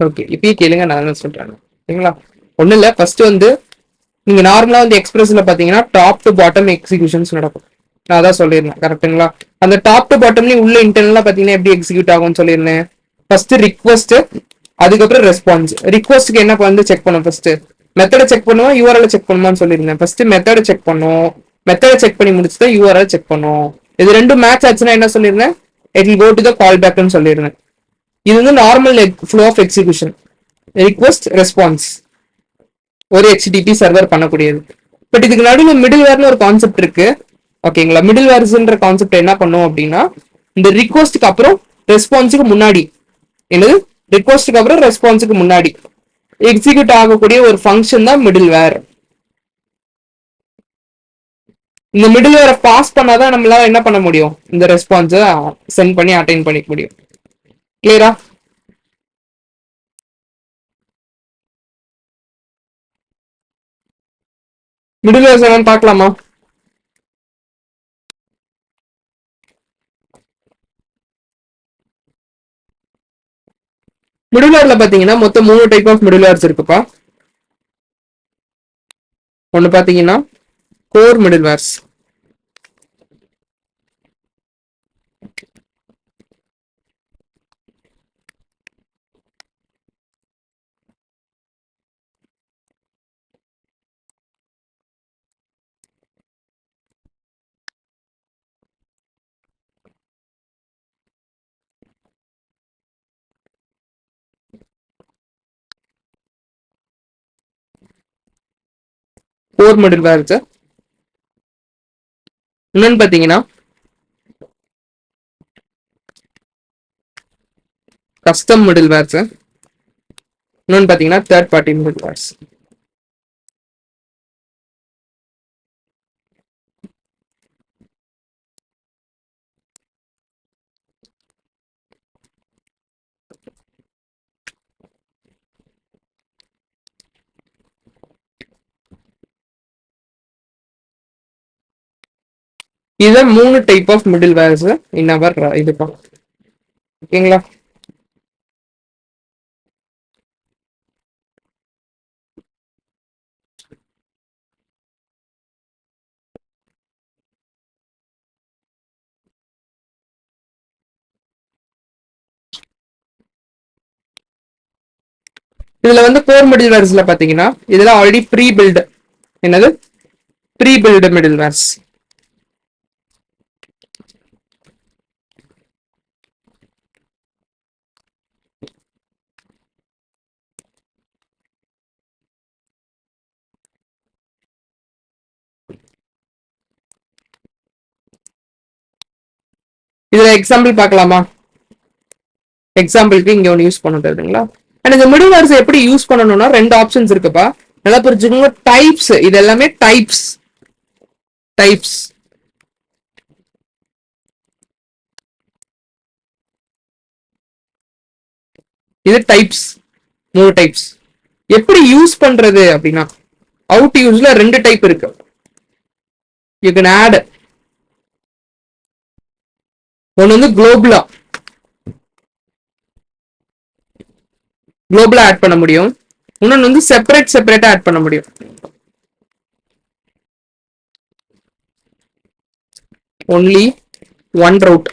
ஓகே, இப்பயே கேளுங்க, நான் என்ன சொல்றேன். சரிங்களா? ஒன்றும் இல்லை, ஃபர்ஸ்ட் வந்து நீங்க நார்மலா வந்து எக்ஸ்பிரஸ்ல பாத்தீங்கன்னா டாப் டு பாட்டம் எக்ஸிகியூஷன்ஸ் நடக்கும். நான் அதான் சொல்லியிருந்தேன். கரெக்டுங்களா? அந்த டாப் டு பாட்டம்லயும் உள்ள இன்டர்னலா பாத்தீங்கன்னா எப்படி எக்ஸிக்யூட் ஆகும்னு சொல்லியிருந்தேன். ஃபர்ஸ்ட் ரிக்வஸ்ட், அதுக்கப்புறம் ரெஸ்பான்ஸ். ரிக்வஸ்ட்க்கு என்ன வந்து செக் பண்ணும்? ஃபர்ஸ்ட் மெத்தடை செக் பண்ணுவோம், யூஆர்எல் செக் பண்ணுமான்னு சொல்லியிருந்தேன். ஃபர்ஸ்ட் மெத்தடை செக் பண்ணும், மெத்தடை செக் பண்ணி முடிச்சுதான் யூஆர்எல் செக் பண்ணும். இது ரெண்டும் மேட்ச் ஆச்சுன்னா என்ன சொல்லியிருந்தேன்? It will go to the call பேக்னு சொல்லியிருந்தேன். இது வந்து normal flow of execution, request response, ஒரு HTTP சர்வர் பண்ணக்கூடியது. பட் இதுக்கு நடுவில் மிடில் வேர்னு ஒரு கான்செப்ட் இருக்கு. ஓகேங்களா? மிடில் வேர்ஸ்ன்ற கான்செப்ட் என்ன பண்ணும் அப்படின்னா, இந்த ரிக்வஸ்ட்டுக்கு அப்புறம் ரெஸ்பான்ஸுக்கு முன்னாடி, என்னது ரிக்வஸ்ட்டுக்கு அப்புறம் ரெஸ்பான்ஸுக்கு முன்னாடி எக்ஸிக்யூட் ஆகக்கூடிய ஒரு ஃபங்க்ஷன் தான் மிடில் வேர். இந்த மிடில் வேரை பாஸ் பண்ணாதான் நம்மளால என்ன பண்ண முடியும்? இந்த ரெஸ்பான்ஸை சென்ட் பண்ணி அட்டைன் பண்ணிக்க முடியும். கிளியரா? மிடில் வேர்ஸ் என்னன்னு பார்க்கலாமா? மிடில் வேர்ல பாத்தீங்கன்னா மொத்தம் 3 டைப் ஆஃப் மிடில் வேர்ஸ் இருக்குப்பா. ஒன்னு பாத்தீங்கன்னா core middlewares. Core middlewares. இன்னொன்னு பாத்தீங்கன்னா கஸ்டம் மிடில் வேர்ஸ். இன்னொன்னு பாத்தீங்கன்னா தேர்ட் பார்ட்டி மிடில் வேர்ஸ். இத 3 type of middlewares in our இதுப்பா. ஓகேங்களா? இதுல வந்து கோர் மிடில் வேர்ஸ்ல பாத்தீங்கன்னா இதெல்லாம் ஆல்ரெடி ப்ரீ பில்டு. என்னது? Pre built middlewares. இதுல எக்ஸாம்பிள் பார்க்கலாமா? எக்ஸாம்பிளுக்கு இங்க ஒன்று யூஸ் பண்ணுறதுங்களா? அண்ட் இந்த மிடில் வேர்ஸ் எப்படி யூஸ் பண்ணணும்னா ரெண்டு ஆப்ஷன்ஸ் இருக்குப்பா. நல்லா புரிஞ்சுக்கோங்க. டைப்ஸ், இது எல்லாமே டைப்ஸ். டைப்ஸ் இது டைப்ஸ், 3 டைப்ஸ். எப்படி யூஸ் பண்றது அப்படின்னா அவுட் யூஸ்ல 2 டைப் இருக்கு. You can add. ஒன்னு வந்து குளோபலா ஆட் பண்ண முடியும். இன்னொன்னு வந்து செப்பரேட்டா ஆட் பண்ண முடியும். Only one route.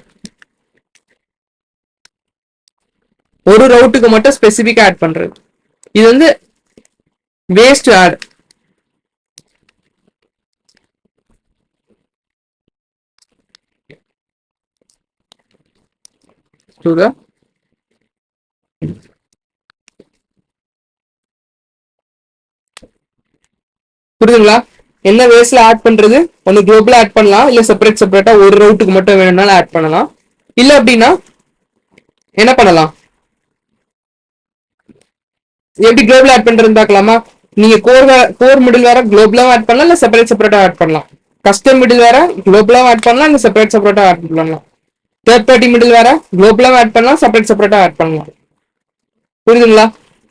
ஒரு ரவுட்டுக்கு மட்டும் ஸ்பெசிபிக்கா ஆட் பண்றது. இது வந்து வேஸ்ட் ஆட். புரியுதுங்களா? என்ன வேஸ்ல ஆட் பண்றது? ஒன்னு குளோபலா ஆட் பண்ணலாம், இல்ல செப்பரேட்டா ஒரு ரவுட்டுக்கு மட்டும் வேணும்னாலும் ஆட் பண்ணலாம். இல்ல அப்படின்னா என்ன பண்ணலாம்? எப்படி குளோபல் ஆட் பண்றது பார்க்கலாமா? நீங்க கோர் மிடில் வேற குளோபலா ஆட் பண்ணலாம், இல்ல செப்பரேட்டா ஆட் பண்ணலாம். கஸ்டம் மிடில் வேற குளோபலா ஆட் பண்ணலாம், இல்ல செப்பரேட்டா ஆட் பண்ணலாம். தேர்ட் பார்ட்டி மிடில் வேற குளோபலா ஆட் பண்ணலாம், செப்பரேட்டா ஆட் பண்ணலாம். புரியுதுங்களா?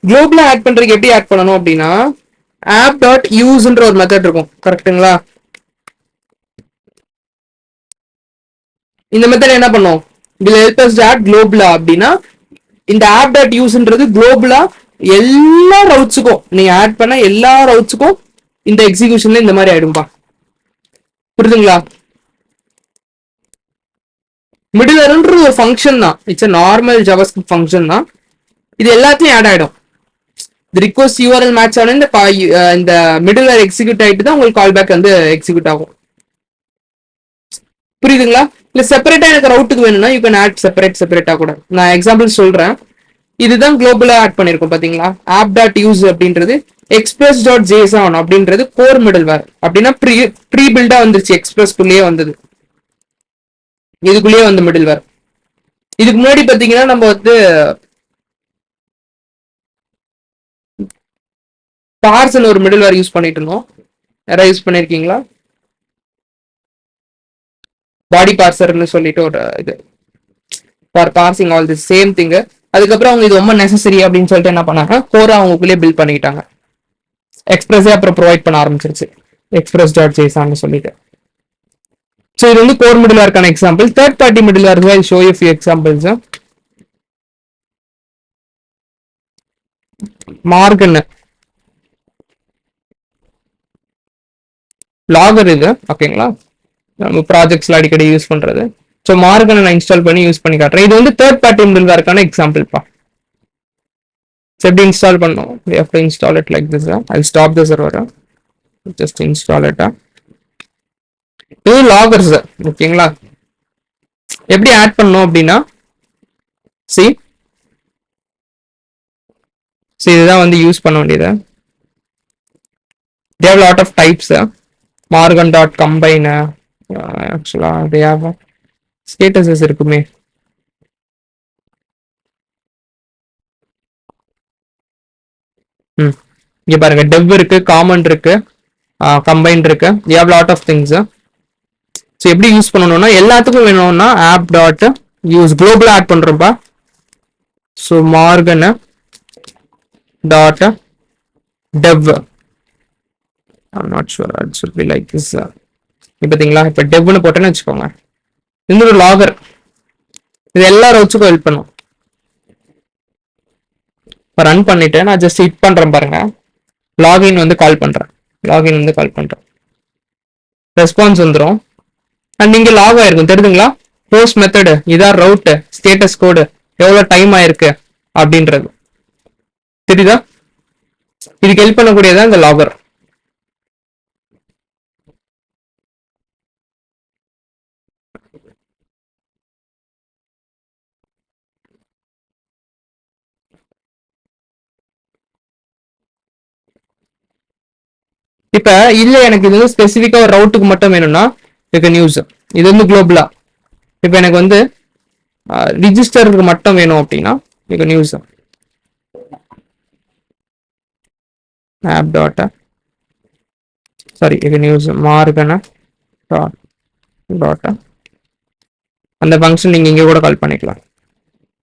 குளோபலா ஆட் பண்றதுக்கு எப்படி ஆட் பண்ணணும் அப்படின்னா ஆப் டாட் யூஸ்ன்ற ஒரு மெத்தட் இருக்கும். கரெக்ட்டுங்களா? இந்த மெத்தட் என்ன பண்ணும்? இதுல ஹெல்ப் ஆட் குளோபலா அப்படின்னா இந்த ஆப் டாட் யூஸ்ன்றது குளோபலா எல்லா ரவுட்ஸுக்கும் நீங்க ஆட் பண்ண எல்லா ரவுட்ஸுக்கும் இந்த எக்ஸிகியூஷன்ல இந்த மாதிரி ஆயிடும்பா. புரியுதுங்களா? மிடிலர்ன்றது ஒரு ஃபங்க்ஷன் தான். இட்ஸ் நார்மல் ஜாவாஸ்கிரிப்ட் ஃபங்க்ஷன் தான். இது எல்லாத்தையும் ஆட் ஆயிடும். ரிக்வஸ்ட் யூஆர்எல் மேட்ச் ஆன இந்த மிடிலர் எக்ஸிக்யூட் ஆயிட்டு தான் உங்களுக்கு கால் பேக் வந்து எக்ஸிக்யூட் ஆகும். புரியுதுங்களா? இல்ல செப்பரேட்டா எனக்கு ரவுட்டுக்கு வேணும்னா யூ கேன் ஆட் செப்பரேட்டா கூட. நான் எக்ஸாம்பிள் சொல்றேன். இதுதான் குளோபலா ஆட் பண்ணிருக்கோம் பாத்தீங்களா? ஆப் டாட் யூஸ் அப்படின்றது எக்ஸ்பிரஸ் டாட் ஜேசான் அப்படின்றது கோர் மிடில் வேர். அப்படின்னா ப்ரீ பில்டா வந்துருச்சு, எக்ஸ்பிரஸ்க்குள்ளேயே வந்தது, இதுக்குள்ளேயே வந்து மிடில் வேர். இதுக்கு முன்னாடி பாத்தீங்கன்னா நம்ம வந்து பார்சன் ஒரு மிடில் வேர் யூஸ் பண்ணிட்டு இருந்தோம். யாராவது யூஸ் பண்ணிருக்கீங்களா? பாடி பார்சர்னு சொல்லிட்டு ஒரு இது for parsing all this same thing. அதுக்கப்புறம் அவங்க இது ரொம்ப நெசசரி அப்படின்னு சொல்லிட்டு என்ன பண்ணாங்க, கோரா அவங்களுக்குள்ளேயே பில்ட் பண்ணிக்கிட்டாங்க. எக்ஸ்பிரஸே அப்புறம் ப்ரொவைட் பண்ண ஆரம்பிச்சிருச்சு, எக்ஸ்பிரஸ் டாட் ஜேசான்னு சொல்லிட்டு. ஸோ இது வந்து கோர் மிடில் வேர்க்கான example. Third party middleware I show you few examples. Morgan logger இது. ஓகேங்களா? நம்ம ப்ராஜெக்ட்ஸ்ல அடிக்கடி யூஸ் பண்றது. ஸோ மார்கனை நான் இன்ஸ்டால் பண்ணி யூஸ் பண்ணி காட்டுறேன். இது வந்து தேர்ட் பார்ட்டி மிடில் வேர்க்கான எக்ஸாம்பிள்ப்பா. எப்படி இன்ஸ்டால் பண்ணோம்? we have to install it like this. I'll stop the server. Just install it. இது லாகர்ஸ். ஓகேங்களா? எப்படி ஆட் பண்ணோம் அப்படின்னா சி இதுதான் வந்து யூஸ் பண்ண வேண்டியது. they have lot of types. margan dot combine actually they have statuses இருக்குமே. இங்க பாருங்க, dev இருக்கு, காமன் இருக்கு, கம்பைன் இருக்கு. they have lot of things. So எப்படி யூஸ் பண்ணணும்னா எல்லாத்துக்கும் வேணும்னா app dot use global add பண்றோம்ப்பா. So Morgan dot dev. I'm not sure it should be like this. இப்போ பாத்தீங்களா? இப்போ டெவ்னு போட்டேன்னு வச்சுக்கோங்க. இந்த ஒரு லாகர் இது எல்லா ரோட்ஸுக்கும் ஹெல்ப் பண்ணும். இப்போ ரன் பண்ணிட்டு நான் ஜஸ்ட் ஹிட் பண்றேன் பாருங்க. லாகின் வந்து கால் பண்றேன். ரெஸ்பான்ஸ் வந்துடும். அண்ட் இங்க லாக் ஆயிருக்கும் தெரியுதுங்களா? போஸ்ட் மெத்தடு இதான் ரவுட் ஸ்டேட்டஸ் கோடு எவ்வளோ டைம் ஆயிருக்கு அப்படின்றது தெரியுதா? இதுக்கு ஹெல்ப் பண்ணக்கூடியதான் இந்த லாகர். இப்ப இல்ல எனக்கு இது வந்து ஸ்பெசிஃபிக்கா ஒரு ரவுட்டுக்கு மட்டும் வேணும்னா நியூஸ் இது வந்து குளோபலா. இப்ப எனக்கு வந்து ரிஜிஸ்டருக்கு மட்டும் வேணும் அப்படின்னா நியூஸ் ஆப் டாட்டா சாரி நியூஸ் மார்கன டாட்டா அந்த ஃபங்க்ஷன் நீங்க இங்க கூட கால் பண்ணிக்கலாம்.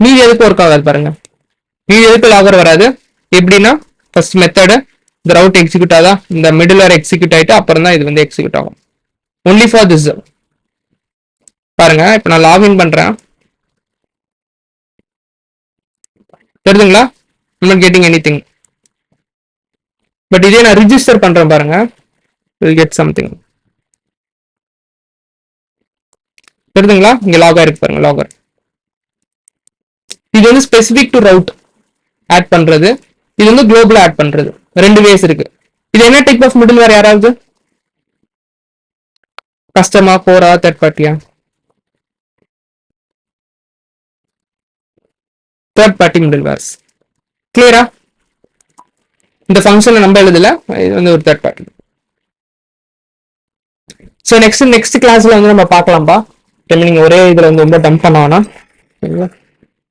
மீதி எதுக்கு ஒர்க் ஆகாது பாருங்க. மீதி எதுக்கு லாகர் வராது எப்படின்னா ஃபர்ஸ்ட் மெத்தடு இந்த ரவுட் எக்ஸிக்யூட் ஆதா இந்த மிடில் வேற எக்ஸிக்யூட் ஆயிட்டு அப்புறம் தான் இது வந்து எக்ஸிக்யூட் ஆகும். ஒன்லி ஃபார் திஸ் பாருங்க. இப்ப நான் லாகின் பண்றேன் தெரியுதுங்களா? Not getting anything. பட் இதே நான் ரிஜிஸ்டர் பண்றேன் பாருங்க, வில் கெட் சம்திங். தெரியுதுங்களா? இங்க லாக் ஆயிருக்கு பாருங்க லாகர். இது வந்து ஸ்பெசிபிக் டு ரவுட் ஆட் பண்றது, இது வந்து குளோபல் ஆட் பண்றது. ரெண்டு வேஸ் இருக்கு. இது என்ன டைப் ஆஃப் மிடில் வேர்? யாராவது கஸ்டமா, கோரா, தேர்ட் பார்ட்டியா? Third party middlewares. கிளியரா? இந்த ஃபங்க்ஷனை நம்ம எழுதல, இது வந்து ஒரு தேர்ட் பார்ட்டி. ஸோ நெக்ஸ்ட் கிளாஸ்ல வந்து நம்ம பார்க்கலாம்ப்பா. நீங்க ஒரே இதுல வந்து ரொம்ப டம்ப் பண்ண வேணாம்.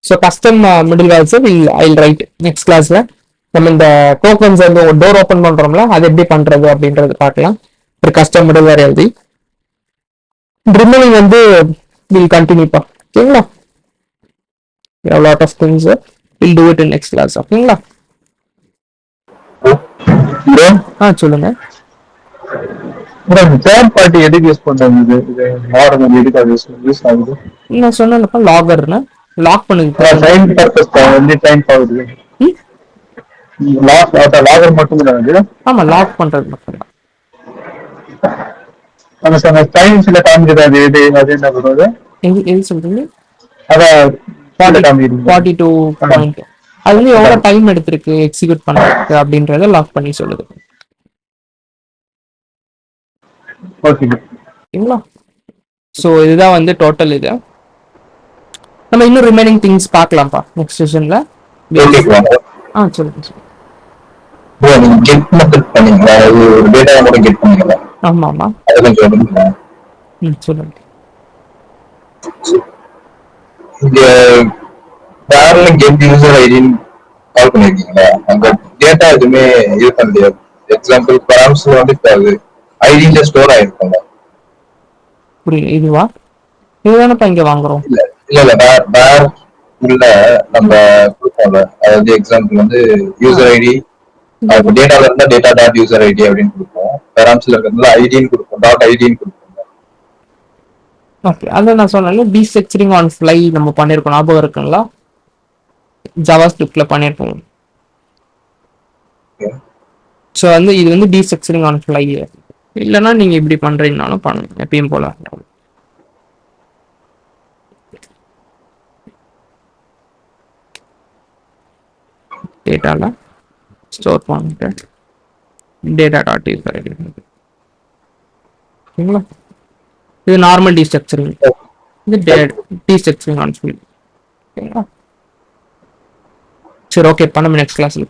ஸோ கஸ்டம் மிடில் வேர்ஸ் ஐ ரைட் நெக்ஸ்ட் கிளாஸ்ல. நம்ம இந்த டோக்கன்ஸ் வந்து டோர் ஓப்பன் பண்றோம்ல அது எப்படி பண்றது அப்படின்றது பார்க்கலாம். ஒரு கஸ்டம் மிடில் வேர் எழுதி ரிமைனிங் வந்து வில் கண்டினியூப்பா. ஓகேங்களா? Lot of things will do it in next class. ஓகேங்களா? சொல்லுங்க. தேர்ட் பார்ட்டி எதுக்கு யூஸ் பண்றாங்க? இது நார்மல் எதுக்கு யூஸ் ஆகுது? நான் சொன்னேன்ப்பா லாகர்னு லாக் பண்ணுது. டைம் பர்பஸ் ஒன்லி டைம் ஆகுது. லாகர் மட்டும் தான். ஆமா லாக் பண்றது மட்டும் தான். நம்ம டைம்ஸ்ல காமிக்குது அது எது அது என்ன பண்ணுது? எது சொல்றீங்க? அத 42 பாயிண்ட். அது வந்து எவ்வளவு டைம் எடுத்திருக்கு எக்ஸிக்யூட் பண்றதுக்கு அப்படின்றத லாக் பண்ணி சொல்லுது. ஓகேங்களா? ஸோ இதுதான் வந்து டோட்டல். இது நம்ம இன்னும் ரிமைனிங் திங்ஸ் பார்க்கலாம்ப்பா நெக்ஸ்ட் செஷன்ல. சொல்லுங்க. நீங்க கெட் மெத்தட் பண்ணீங்களா? அது ஒரு டேட்டா மட்டும் கெட் பண்ணீங்களா? ஆமா ஆமா. அதெல்லாம் சொல்லுங்க. சொல்லுங்க. இங்க பேரல் கெட் யூசர் ஐடின்னு கால் பண்ணிருக்கீங்களா? அங்க டேட்டா எதுவுமே இது பண்ண முடியாது. எக்ஸாம்பிள் பராம்ஸ்ல வந்து இப்போ அது ஐடியில ஸ்டோர் ஆயிருக்கும்ல. புரியல. இதுவா? இதுதானப்பா இங்க வாங்குறோம். இல்ல இல்ல இல்ல வேர் உள்ள நம்ம கொடுப்போம்ல. அதாவது எக்ஸாம்பிள் வந்து யூசர் ஐடி டேட்டால இருந்தா டேட்டா டாட் யூசர் ஐடி அப்படின்னு கொடுப்போம். பராம்ஸ்ல இருக்கிறதுல ஐடின்னு கொடுப்போம், டாட் ஐடின்னு கொடுப்போம். ஓகே, அதை நான் சொன்னேன். டீஸ்ட்ரக்சரிங் ஆன் ஃப்ளை நம்ம பண்ணிருக்கோம், ஞாபகம் இருக்குங்களா? ஜாவா ஸ்கிரிப்ட்ல பண்ணிருக்கோம். ஸோ வந்து இது வந்து டீஸ்ட்ரக்சரிங் ஆன் ஃப்ளை. இல்லைன்னா நீங்க இப்படி பண்றீங்கனாலும் பண்ணுங்க, எப்பயும் போல. டேட்டால ஸ்டோர் பண்ணிட்டு டேட்டா டாட் யூசர் ஐடி. ஓகேங்களா? இது நார்மல் டீஸ்ட்ரக்சரிங், இது டீஸ்ட்ரக்சரிங் ஆன் ஃப்ளை. ஓகேங்களா? சரி, ஓகே, பண்ண நெக்ஸ்ட் கிளாஸ்ல.